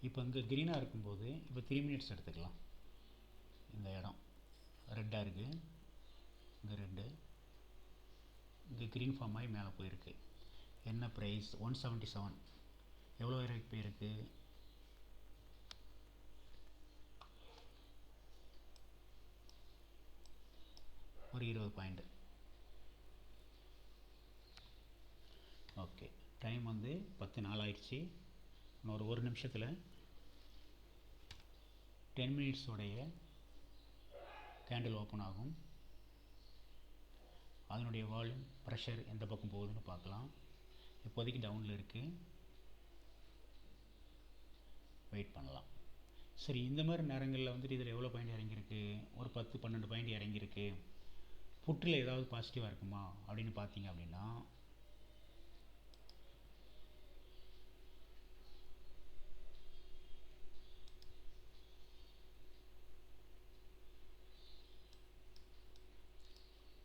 இப்போ இங்கே க்ரீனாக இருக்கும்போது இப்போ 3 மினிட்ஸ் எடுத்துக்கலாம். இந்த இடம் ரெட்டாக இருக்குது, இங்கே ரெட்டு, இங்கே க்ரீன் ஃபார்ம் ஆகி மேலே போயிருக்கு. என்ன ப்ரைஸ் 177 எவ்வளோ பாயிண்ட் போயிருக்கு. ஒரு 20 பாயிண்ட். ஓகே, டைம் வந்து 10:04 ஆயிடுச்சு. இன்னொரு 1 நிமிஷத்தில் 10 மினிட்ஸோடைய கேண்டில் ஓப்பன் ஆகும். அதனுடைய வால்யூம் ப்ரெஷர் எந்த பக்கம் போகுதுன்னு பார்க்கலாம். இப்போதைக்கு டவுனில் இருக்குது, வெயிட் பண்ணலாம். சரி, இந்த மாதிரி நேரங்களில் வந்துட்டு இதில் எவ்வளோ பாயிண்ட் இறங்கியிருக்கு? ஒரு 10-12 பாயிண்ட் இறங்கியிருக்கு. புட்டில் ஏதாவது பாசிட்டிவாக இருக்குமா அப்படின்னு பார்த்தீங்க அப்படின்னா,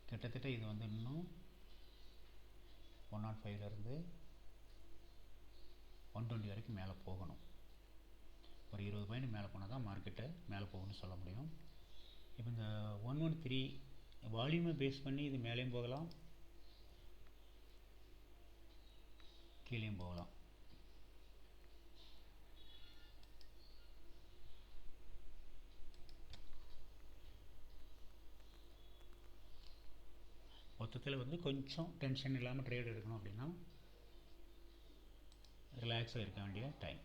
கிட்டத்தட்ட இது வந்து இன்னும் 105லேருந்து 120 வரைக்கும் மேலே போகணும். ஒரு 20 பாயிண்ட் மேலே போனால் தான் மார்க்கெட்டை மேலே போகணும்னு சொல்ல முடியும். இப்போ இந்த 113 வால்யூமை பேஸ் பண்ணி இது மேலேயும் போகலாம், கீழேயும் போகலாம். மொத்தத்தில் வந்து கொஞ்சம் டென்ஷன் இல்லாமல் ட்ரேட் எடுக்கணும் அப்படின்னா ரிலாக்ஸாக இருக்க வேண்டிய டைம்.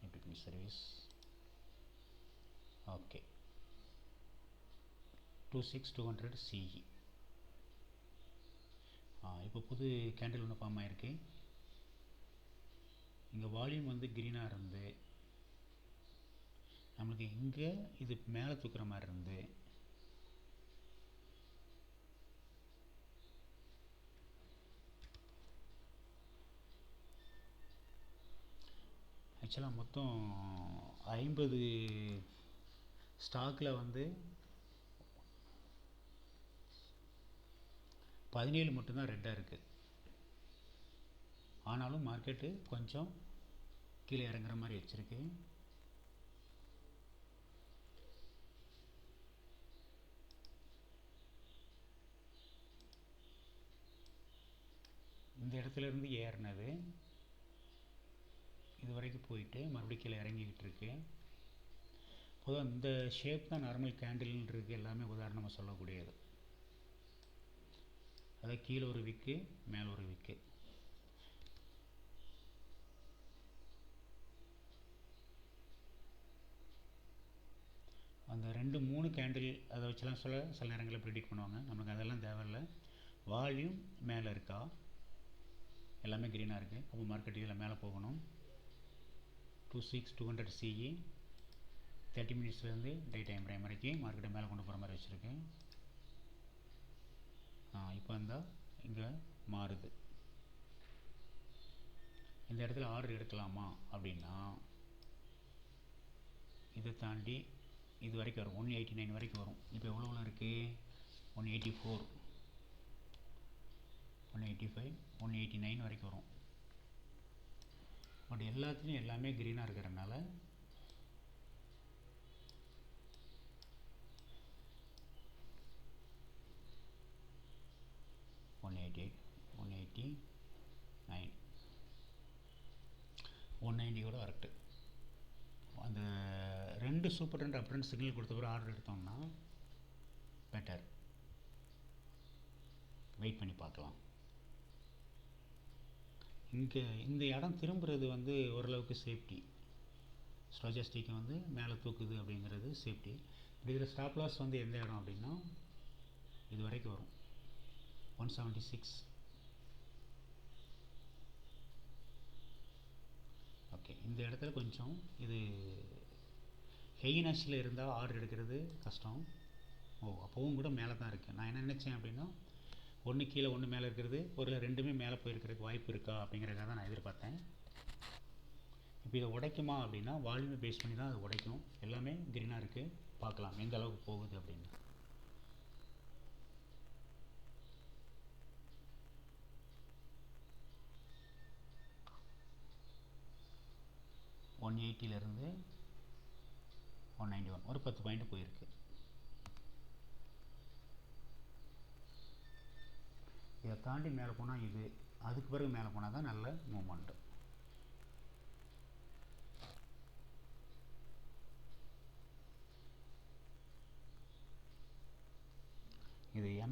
எப்படி சர்வீஸ்? Okay, 26200 CE. இப்போ புது கேண்டில் ஒன்று ஃபார்ம் ஆகிருக்கு. இங்கே வால்யூம் வந்து க்ரீனாக இருந்து நம்மளுக்கு இங்கே இது மேலே தூக்குற மாதிரி இருந்து ஆக்சுவலாக மொத்தம் 50 ஸ்டாக்கில் வந்து 17 மட்டும்தான் ரெட்டாக இருக்குது. ஆனாலும் மார்க்கெட்டு கொஞ்சம் கீழே இறங்குற மாதிரி வச்சுருக்கு. இந்த இடத்துல இருந்து ஏறினது இது வரைக்கும் போயிட்டு மறுபடியும் கீழே இறங்கிக்கிட்டு இருக்கு. பொதுவாக இந்த ஷேப் தான் நார்மல் கேண்டில்ன்றது எல்லாமே உதாரணமாக சொல்லக்கூடியது. அதாவது கீழே ஒரு விக்கு, மேலே ஒரு விக்கு. அந்த 2-3 கேண்டில் அதை வச்சுலாம் சில நேரங்களில் ப்ரிடிக்ட் பண்ணுவாங்க. நமக்கு அதெல்லாம் தேவையில்லை. வால்யூம் மேலே இருக்கா, எல்லாமே க்ரீனாக இருக்குது. அப்போ மார்க்கெட் இதில் மேலே போகணும். 26200 CE 30 மினிட்ஸ்லேருந்து டே டைம் ஃப்ரேம் வரைக்கும் மார்க்கெட்டை மேலே கொண்டு போகிற மாதிரி வச்சுருக்கேன். இப்போ இருந்தால் இங்கே மாறுது. இந்த இடத்துல ஆர்டர் எடுக்கலாமா அப்படின்னா இதை தாண்டி இது வரைக்கும் வரும், 189 வரைக்கும் வரும். இப்போ எவ்வளோ இருக்குது? 184, 185, 189 வரைக்கும் வரும். பட் எல்லாத்துலேயும் எல்லாமே க்ரீனாக இருக்கிறதுனால $188, $189, $190 கூட கரெக்டு. அந்த 2 சூப்பர் ட்ரெண்ட் அப்ரெண்ட் சிக்னல் கொடுத்த பிறகு ஆர்டர் எடுத்தோம்னா பெட்டர். வெயிட் பண்ணி பார்க்கலாம். இங்கே இந்த இடம் திரும்புறது வந்து ஓரளவுக்கு சேஃப்டி. ஸ்டோஜஸ்டிக்கை வந்து மேலே தூக்குது அப்படிங்கிறது சேஃப்டி. இதில் ஸ்டாப் லாஸ் வந்து எந்த இடம் அப்படின்னா இது வரைக்கும் வரும், 176. ஓகே, இந்த இடத்துல கொஞ்சம் இது ஹெயினஸில் இருந்தால் ஆர்டர் எடுக்கிறது கஷ்டம். அப்போவும் கூட மேலே தான் இருக்குது. நான் என்ன நினச்சேன் அப்படின்னா ஒன்று கீழே ஒன்று மேலே இருக்கிறது, ஒரு 2மே மேலே போயிருக்கிறதுக்கு வாய்ப்பு இருக்கா அப்படிங்கிறத தான் நான் எதிர்பார்த்தேன். இப்போ இதை உடைக்குமா அப்படின்னா வால்யூமை பேஸ் பண்ணி தான் அது உடைக்கும். எல்லாமே க்ரீனாக இருக்குது, பார்க்கலாம் எந்த அளவுக்கு போகுது அப்படின்னு. $180லேருந்து 191, ஒரு 10 பாயிண்ட் போயிருக்கு. இதை தாண்டி மேலே போனால் இது, அதுக்கு பிறகு மேலே போனால் தான் நல்ல மூமெண்ட்டு.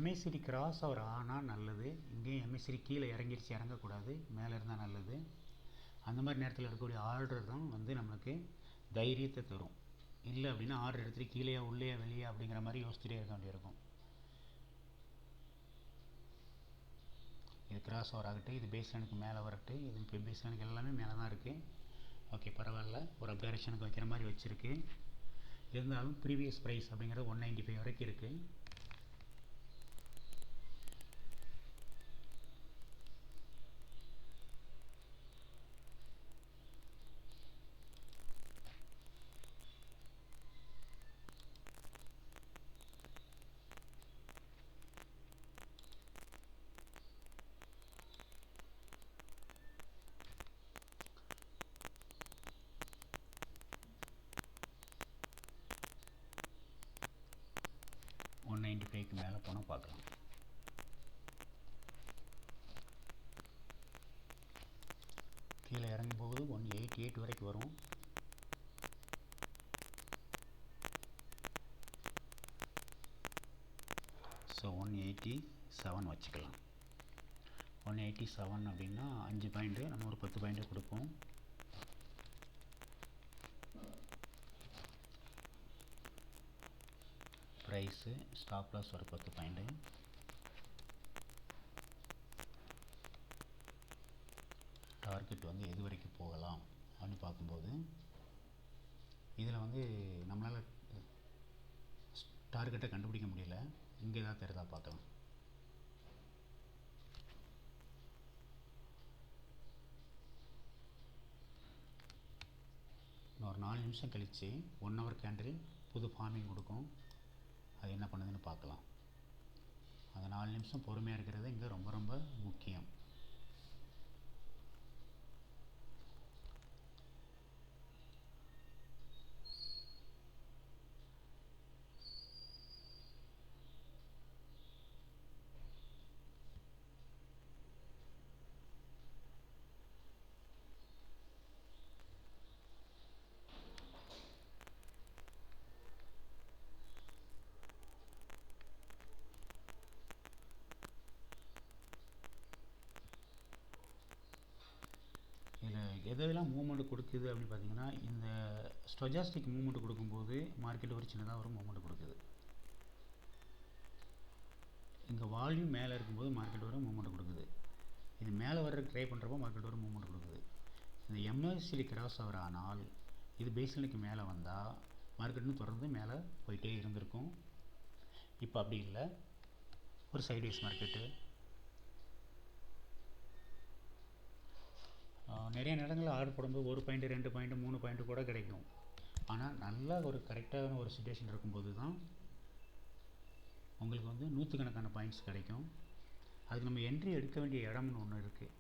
MACD கிராஸ் ஓவர் ஆனால் நல்லது. இங்கேயும் MACD கீழே இறங்கிடுச்சு, இறங்கக்கூடாது, மேலே இருந்தால் நல்லது. அந்த மாதிரி நேரத்தில் இருக்கக்கூடிய ஆர்டர் தான் வந்து நம்மளுக்கு தைரியத்தை தரும். இல்லை அப்படின்னா ஆர்டர் எடுத்துகிட்டு கீழே உள்ளே வெளியே அப்படிங்கிற மாதிரி யோசிச்சுட்டே இருக்க வேண்டியிருக்கும். இது கிராஸ் ஓவர் ஆகட்டும், இது பேஸ்லைனுக்கு மேலே வரட்டு, இது இப்போ பேஸ்லைனுக்கு எல்லாமே மேலே தான் இருக்குது. ஓகே, பரவாயில்ல, ஒரு அப் டைரக்ஷனுக்கு வைக்கிற மாதிரி வச்சுருக்கு. இருந்தாலும் ப்ரீவியஸ் ப்ரைஸ் அப்படிங்கிறது 195 வரைக்கும் இருக்குது. க்கு மேலே போனால் பார்க்கலாம். கீழே இறங்கும் போது 188 வரைக்கும் வரும். ஸோ 187 வச்சுக்கலாம். 187 அப்படின்னா 5 பாயிண்ட்டு, நம்ம ஒரு 10 பாயிண்ட்டு கொடுப்போம். ப்ரைஸு ஸ்டாப் லாஸ் ஒரு 10 பாயிண்ட்டு. டார்கெட் வந்து எது வரைக்கும் போகலாம் அப்படின்னு பார்க்கும்போது இதில் வந்து நம்மளால் டார்கெட்டை கண்டுபிடிக்க முடியல. இங்கே தான் தெரிதா பார்க்கலாம். ஒரு 4 நிமிஷம் கழித்து 1 ஹவர் கேண்டில் புது ஃபார்மிங் கொடுக்கும். அது என்ன பண்ணுதுன்னு பார்க்கலாம். அந்த 4 நிமிஷம் பொறுமையாக இருக்கிறது இங்கே ரொம்ப ரொம்ப முக்கியம். எதெல்லாம் மூவ்மெண்ட் கொடுக்குது அப்படின்னு பார்த்தீங்கன்னா, இந்த ஸ்டொஜாஸ்டிக் மூவ்மெண்ட் கொடுக்கும்போது மார்க்கெட் ஒரு சின்னதாக ஒரு மூவ்மெண்ட் கொடுக்குது. இங்கே வால்யூம் மேலே இருக்கும்போது மார்க்கெட் ஒரு மூவ்மெண்ட் கொடுக்குது. இது மேலே வர்ற ட்ரை பண்ணுறப்போ மார்க்கெட் ஒரு மூவ்மெண்ட் கொடுக்குது. இந்த MACD கிராஸ் ஓவர் ஆனால் இது பேஸ்லைனுக்கு மேலே வந்தால் மார்க்கெட்னு தொடர்ந்து மேலே போயிட்டே இருந்திருக்கும். இப்போ அப்படி இல்லை, ஒரு சைட்வேஸ் மார்க்கெட்டு. நிறைய நேரங்களில் ஆர்டர் போடும்போது 1 பாயிண்ட் 2 பாயிண்ட் 3 பாயிண்ட் கூட கிடைக்கும். ஆனால் நல்ல ஒரு கரெக்டான ஒரு சிச்சுவேஷன் இருக்கும்போது தான் உங்களுக்கு வந்து நூற்றுக்கணக்கான பாயிண்ட்ஸ் கிடைக்கும். அதுக்கு நம்ம என்ட்ரி எடுக்க வேண்டிய இடம்னு ஒன்று இருக்குது.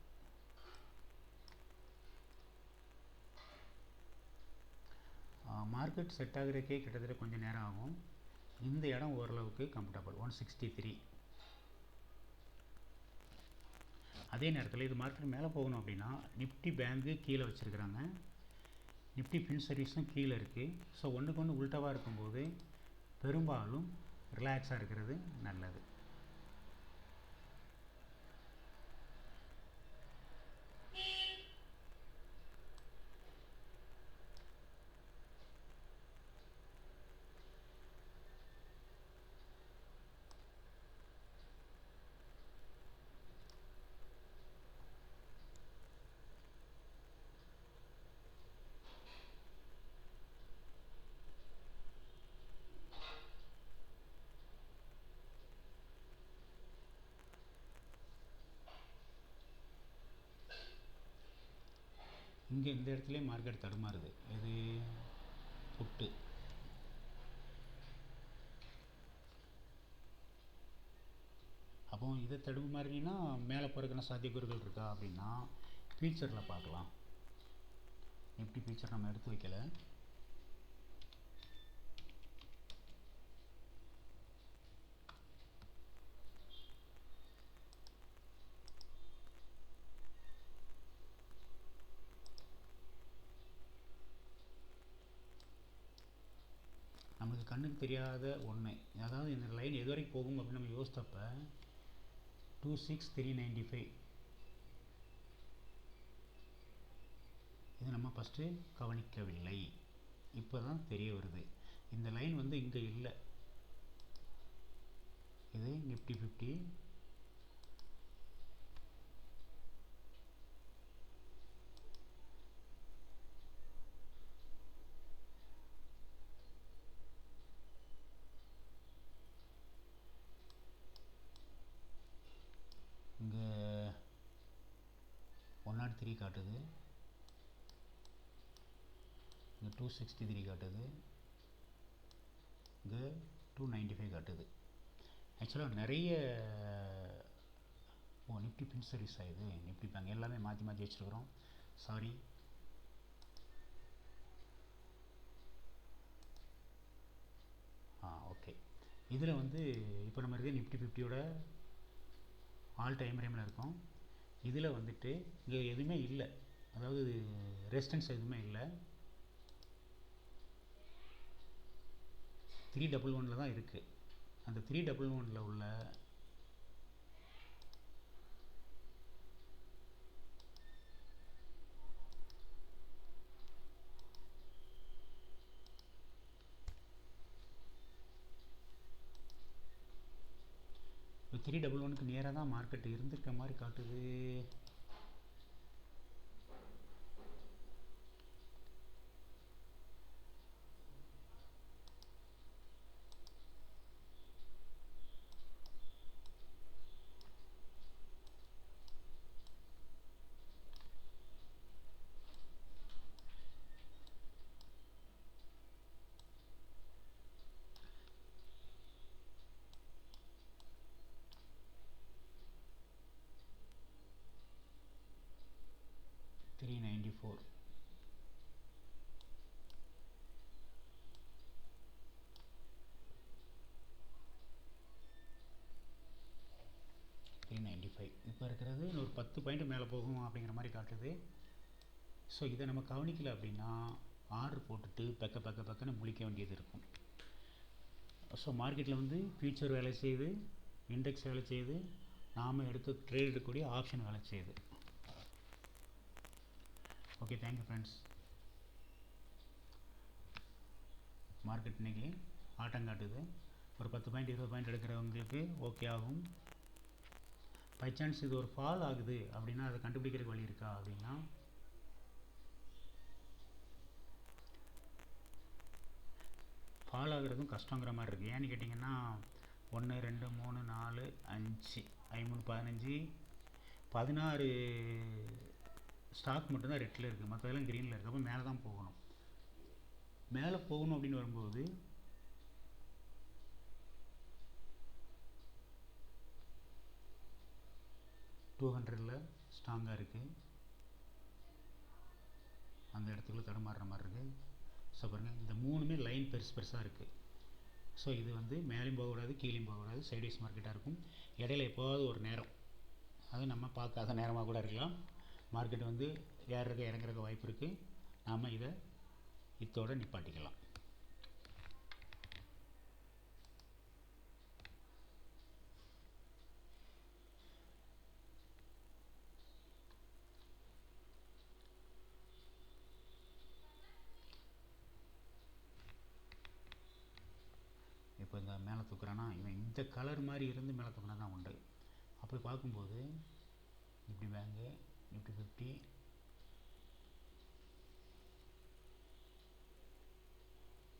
மார்க்கெட் செட் ஆகிறதுக்கே கிட்டத்தட்ட கொஞ்சம் நேரம் ஆகும். இந்த இடம் ஓரளவுக்கு கம்ஃபர்டபுள் 163. அதே நேரத்தில் இது மார்க்கெட் மேலே போகணும் அப்படின்னா நிஃப்டி பேங்கு கீழே வச்சுருக்கிறாங்க, நிஃப்டி ஃபின் சர்வீஸும் கீழே இருக்குது. ஸோ ஒன்றுக்கு ஒன்று உல்ட்டாவாக இருக்கும்போது பெரும்பாலும் ரிலாக்ஸாக இருக்கிறது நல்லது. இங்கே இந்த இடத்துல மார்க்கெட் தடுமாறுது. இது புட்டு. அப்போ இதை தடுமாறினா மேலே போகிறதுக்கான சாத்தியக்கூறுகள் இருக்கா அப்படின்னா ஃபியூச்சரில் பார்க்கலாம். நிஃப்டி ஃபியூச்சர் நம்ம எடுத்து வைக்கல. நம்மளுக்கு கண்ணுக்கு தெரியாத ஒன்று. அதாவது இந்த லைன் எது வரைக்கும் போகும் அப்படின்னு நம்ம யோசித்தப்ப 26395 இது நம்ம ஃபஸ்ட்டு கவனிக்கவில்லை. இப்போ தான் தெரிய வருது இந்த லைன் வந்து இங்கே இல்லை. இது நிஃப்டி 50 இங்கே 103 காட்டுது, இங்கே 263 காட்டுது, இங்கே 295 காட்டுது. ஆக்சுவலாக நிறைய நிஃப்டி பின் சர்வீஸ் ஆகுது, நிஃப்டி பேங்க் எல்லாமே மாற்றி மாற்றி வச்சுருக்குறோம். சாரி. ஓகே. இதில் வந்து இப்போ நம்ம இருக்கிற நிஃப்டி 50யோட ஆல் டைம் ஃப்ரேமில் இருக்கும். இதில் வந்துட்டு இங்கே எதுவுமே இல்லை, அதாவது ரெசிஸ்டன்ஸ் எதுவுமே இல்லை. 311 தான் இருக்குது. அந்த 311 உள்ள இப்போ 311க்கு நேராக தான் மார்க்கெட் இருந்துக்கிற மாதிரி காட்டுது. இப்போ இருக்கிறது ஒரு 10 பாயிண்ட் மேலே போகும் அப்படிங்கிற மாதிரி காட்டுது. ஸோ இதை நம்ம கவனிக்கலை அப்படின்னா ஆர்டர் போட்டுட்டு பக்கன்னு முழிக்க வேண்டியது இருக்கும். ஸோ மார்க்கெட்டில் வந்து ஃபியூச்சர் வேலை செய்யுது, இண்டெக்ஸ் வேலை செய்யுது, நாம் எடுத்து ட்ரேட் எடுக்கக்கூடிய ஆப்ஷன் வேலை செய்யுது. Okay, thank you friends. மார்க்கெட் இன்றைக்கி ஆட்டம் காட்டுது. ஒரு 10 பாயிண்ட் 20 பாயிண்ட் எடுக்கிறவங்களுக்கு ஓகே ஆகும். பை சான்ஸ் இது ஒரு ஃபால் ஆகுது அப்படின்னா அதை கண்டுபிடிக்கிறதுக்கு வழி இருக்கா அப்படின்னா ஃபால் ஆகுறதும் கஷ்டங்கிற மாதிரி இருக்குது. ஏன்னு கேட்டிங்கன்னா 1 2 3 4 5 13 15 16 ஸ்டாக் மட்டும்தான் ரெட்டில் இருக்குது, மற்றதெல்லாம் க்ரீனில் இருக்குது. அப்போ மேலே தான் போகணும். மேலே போகணும் அப்படின்னு வரும்போது $200 ஸ்ட்ராங்காக இருக்குது, அந்த இடத்துக்குள்ள தடுமாறுற மாதிரி இருக்குது. ஸோ பாருங்கள், இந்த மூணுமே லைன் பெருசாக இருக்குது. ஸோ இது வந்து மேலேயும் போகக்கூடாது, கீழேயும் போகக்கூடாது, சைட்வைஸ் மார்க்கெட்டாக இருக்கும். இடையில எப்போவாவது ஒரு நேரம், அது நம்ம பார்க்காத நேரமாக கூட இருக்கலாம், மார்க்கெட் வந்து ஏறுறதுக்கு இறங்குறதுக்கு வாய்ப்பு இருக்குது. நாம் இதை இத்தோடு நிப்பாட்டிக்கலாம். இப்போ இந்த மேலே தூக்குறானா, இவன் இந்த கலர் மாதிரி இருந்து மேலே தூக்குனா தான் உண்டு. அப்படி பார்க்கும்போது நிஃப்டி பேங்கு, நிஃப்டி 50,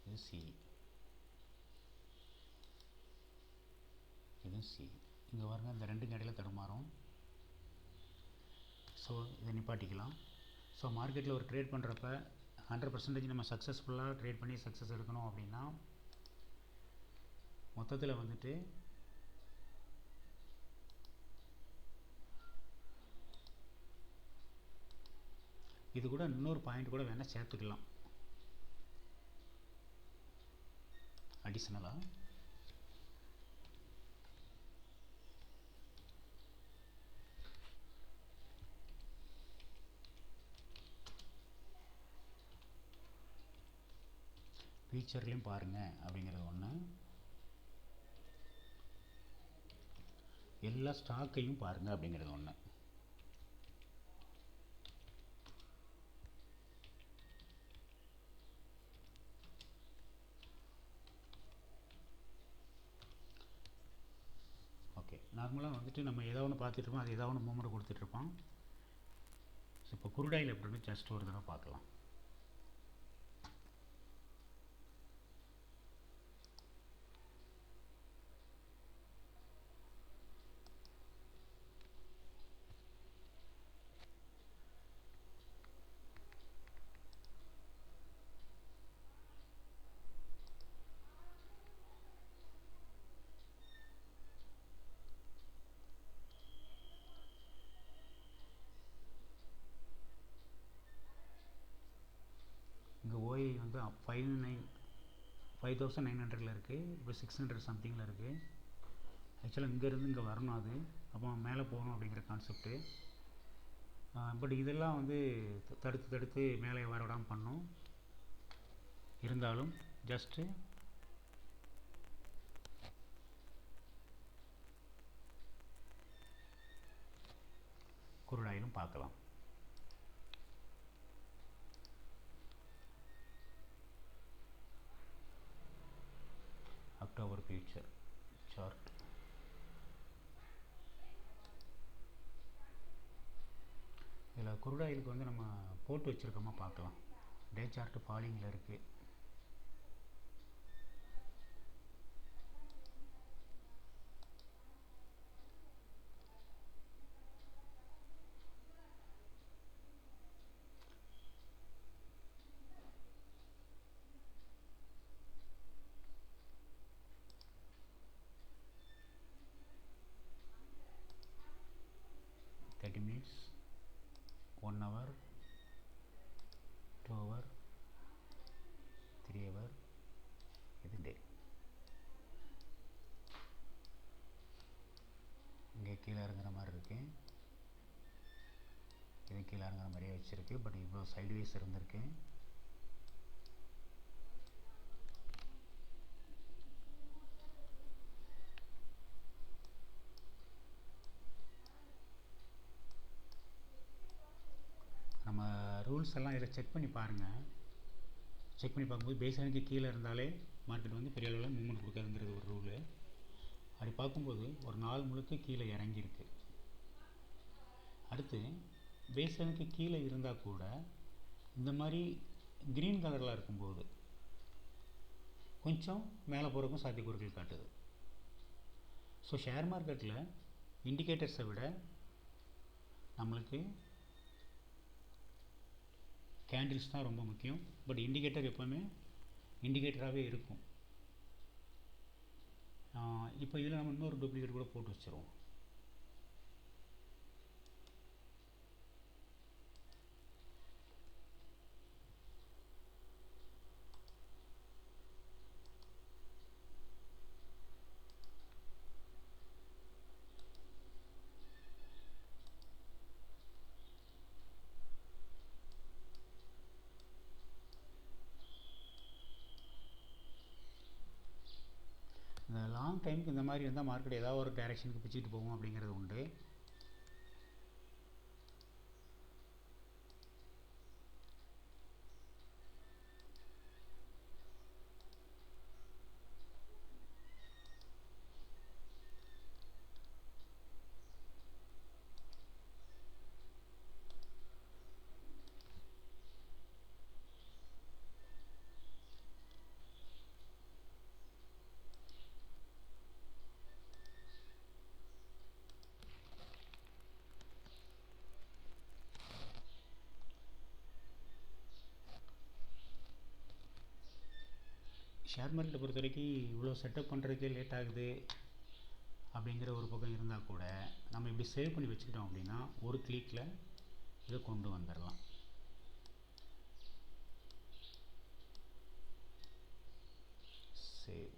இது சி, இது சி. இங்கே பாருங்க, இந்த ரெண்டு கடையில் தடுமாறும். ஸோ இதை நிப்பாட்டிக்கலாம். ஸோ மார்க்கெட்டில் ஒரு ட்ரேட் பண்ணுறப்ப 100% நம்ம சக்ஸஸ்ஃபுல்லாக ட்ரேட் பண்ணி சக்ஸஸ் எடுக்கணும் அப்படின்னா மொத்தத்தில் வந்துட்டு இது கூட இன்னொரு பாயிண்ட் கூட வேணால் சேர்த்துக்கலாம் அடிஷ்னலாக. ஃபியூச்சர்லேயும் பாருங்கள் அப்படிங்கிறது ஒன்று, எல்லா ஸ்டாக்கையும் பாருங்கள் அப்படிங்கிறது ஒன்று. ஓகே, நார்மலாக வந்துட்டு நம்ம ஏதோ ஒன்று பார்த்துட்ருப்போம், அது ஏதோ ஒன்று மூமெண்ட் கொடுத்துட்ருப்போம். ஸோ இப்போ குருடாயில் எப்படின்னு ஜஸ்ட் ஒரு தடவை பார்க்கலாம். இங்கே ஓஐ வந்து 5900 இருக்குது, இப்போ 600 சம்திங்கில் இருக்குது. ஆக்சுவலாக இங்கேருந்து இங்கே வரணும், அது அப்போ மேலே போகணும் அப்படிங்கிற கான்செப்ட்டு. பட் இதெல்லாம் வந்து தடுத்து மேலே வர விடாமல் பண்ணும். இருந்தாலும் ஜஸ்ட்டு குருடாயிலும் பார்க்கலாம். October future chart. இதில் குருடாயிலுக்கு வந்து நம்ம போட்டு வச்சுருக்கோமா பார்க்கலாம். டே சார்ட்டு ஃபாலிங்கில் இருக்குது. மினிட்ஸ், 1 hour, 2 hour, 3 hour, இது டே. இங்கே கீழே இறங்குற மாதிரி இருக்கு, இது கீழே இறங்குற மாதிரியே வச்சுருக்கு. பட் இவ்வளோ சைட்வேஸ் இருந்திருக்கு. நம்ம ரூல்ஸ் எல்லாம் இதில் செக் பண்ணி பாருங்கள். செக் பண்ணி பார்க்கும்போது பேஸ்லைனுக்கு கீழே இருந்தாலே மார்க்கெட் வந்து பெரிய அளவில் மூவ்மெண்ட் கொடுக்காதுங்கிறது ஒரு ரூலு. அப்படி பார்க்கும்போது ஒரு நாள் முழுக்க கீழே இறங்கியிருக்கு. அடுத்து பேஸ்லைனுக்கு கீழே இருந்தால் கூட இந்த மாதிரி க்ரீன் கலரில் இருக்கும்போது கொஞ்சம் மேலே போகிறக்கும் சாத்தியக்கூறுகள் காட்டுது. ஸோ ஷேர் மார்க்கெட்டில் இண்டிகேட்டர்ஸை விட நம்மளுக்கு கேண்டில்ஸ் தான் ரொம்ப முக்கியம். பட் இண்டிகேட்டர் எப்போவுமே இண்டிகேட்டராகவே இருக்கும். இப்போ இதில் நம்ம இன்னொரு டூப்ளிகேட் கூட போட்டு வச்சுருவோம். இந்த லாங் டைமுக்கு இந்த மாதிரி இருந்தால் மார்க்கெட் ஏதாவது ஒரு டைரெக்ஷனுக்கு பிடிச்சிட்டு போகும் அப்படிங்கிறது உண்டு. ஷேர் மார்க்கெட்டை பொறுத்த வரைக்கும் இவ்வளோ செட்டப் பண்ணுறதுக்கே லேட் ஆகுது அப்படிங்கிற ஒரு பக்கம் இருந்தால் கூட நம்ம இப்படி சேவ் பண்ணி வச்சுக்கிட்டோம் அப்படின்னா ஒரு கிளிக்கில் இதை கொண்டு வந்துடலாம். சேவ்.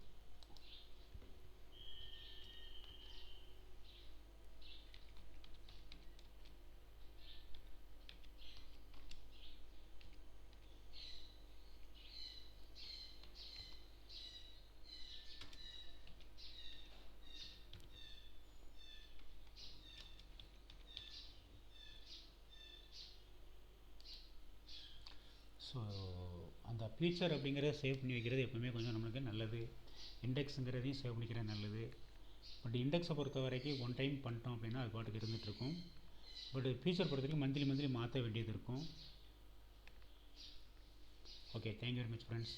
ஸோ அந்த ஃபியூச்சர் அப்படிங்கிறத சேவ் பண்ணி வைக்கிறது எப்பவுமே கொஞ்சம் நம்மளுக்கு நல்லது. இண்டெக்ஸுங்கிறதையும் சேவ் பண்ணிக்கிறது நல்லது. பட் இண்டெக்ஸை பொறுத்த வரைக்கும் ஒன் டைம் பண்ணிட்டோம் அப்படின்னா அது பாட்டுக்கு இருந்துகிட்ருக்கும். பட் ஃபியூச்சர் பொறுத்த வரைக்கும் மந்த்லி மாற்ற வேண்டியது இருக்கும். Okay, thank you very much friends.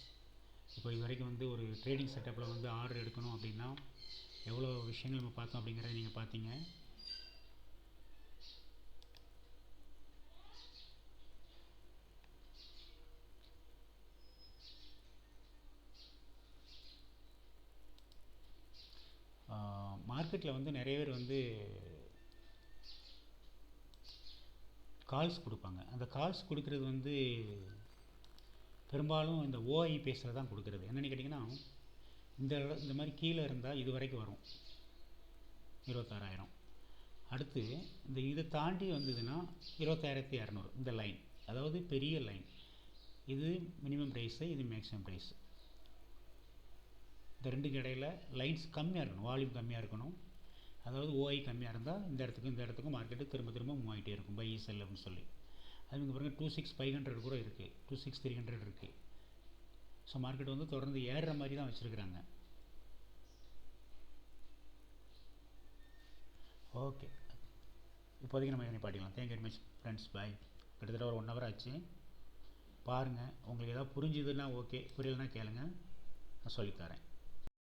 இப்போ இது வரைக்கும் வந்து ஒரு ட்ரேடிங் செட்டப்பில் வந்து ஆர்டர் எடுக்கணும் அப்படின்னா எவ்வளோ விஷயங்கள் நம்ம பார்த்தோம் அப்படிங்கிறத நீங்கள் பார்த்தீங்க. மார்க்கெட்டில் வந்து நிறைய பேர் வந்து கால்ஸ் கொடுப்பாங்க. அந்த கால்ஸ் கொடுக்குறது வந்து பெரும்பாலும் இந்த ஓஐபிஎஸ்சில் தான் கொடுக்குறது. என்னென்னு கேட்டிங்கன்னா, இந்த மாதிரி கீழே இருந்தால் இது வரைக்கும் வரும் 26,000. அடுத்து இதை தாண்டி வந்ததுன்னா 26,200 இந்த லைன், அதாவது பெரிய லைன். இது மினிமம் ப்ரைஸு, இது மேக்ஸிமம் ப்ரைஸு. இந்த ரெண்டுக்கு இடையில் லைன்ஸ் கம்மியாக இருக்கணும், வால்யூம் கம்மியாக இருக்கணும். அதாவது ஓஐ கம்மியாக இருந்தால் இந்த இடத்துக்கும் மார்க்கெட்டு திரும்ப மூவ் ஆகிட்டே இருக்கும், பை செல் அப்படின்னு சொல்லி. அது இங்கே பாருங்கள் 26,500 கூட இருக்குது, 26,300 இருக்குது. ஸோ மார்க்கெட் வந்து தொடர்ந்து ஏறுற மாதிரி தான் வச்சுருக்குறாங்க. ஓகே, இப்போதைக்கு நம்ம இதனை பாட்டிக்கலாம். தேங்க்யூ வெரி மச் ஃப்ரெண்ட்ஸ், பாய். கிட்டத்தட்ட ஒரு 1 hour ஆச்சு. பாருங்கள், உங்களுக்கு ஏதாவது புரிஞ்சுதுன்னா ஓகே, புரியலைன்னா கேளுங்க, நான் சொல்லித்தரேன்.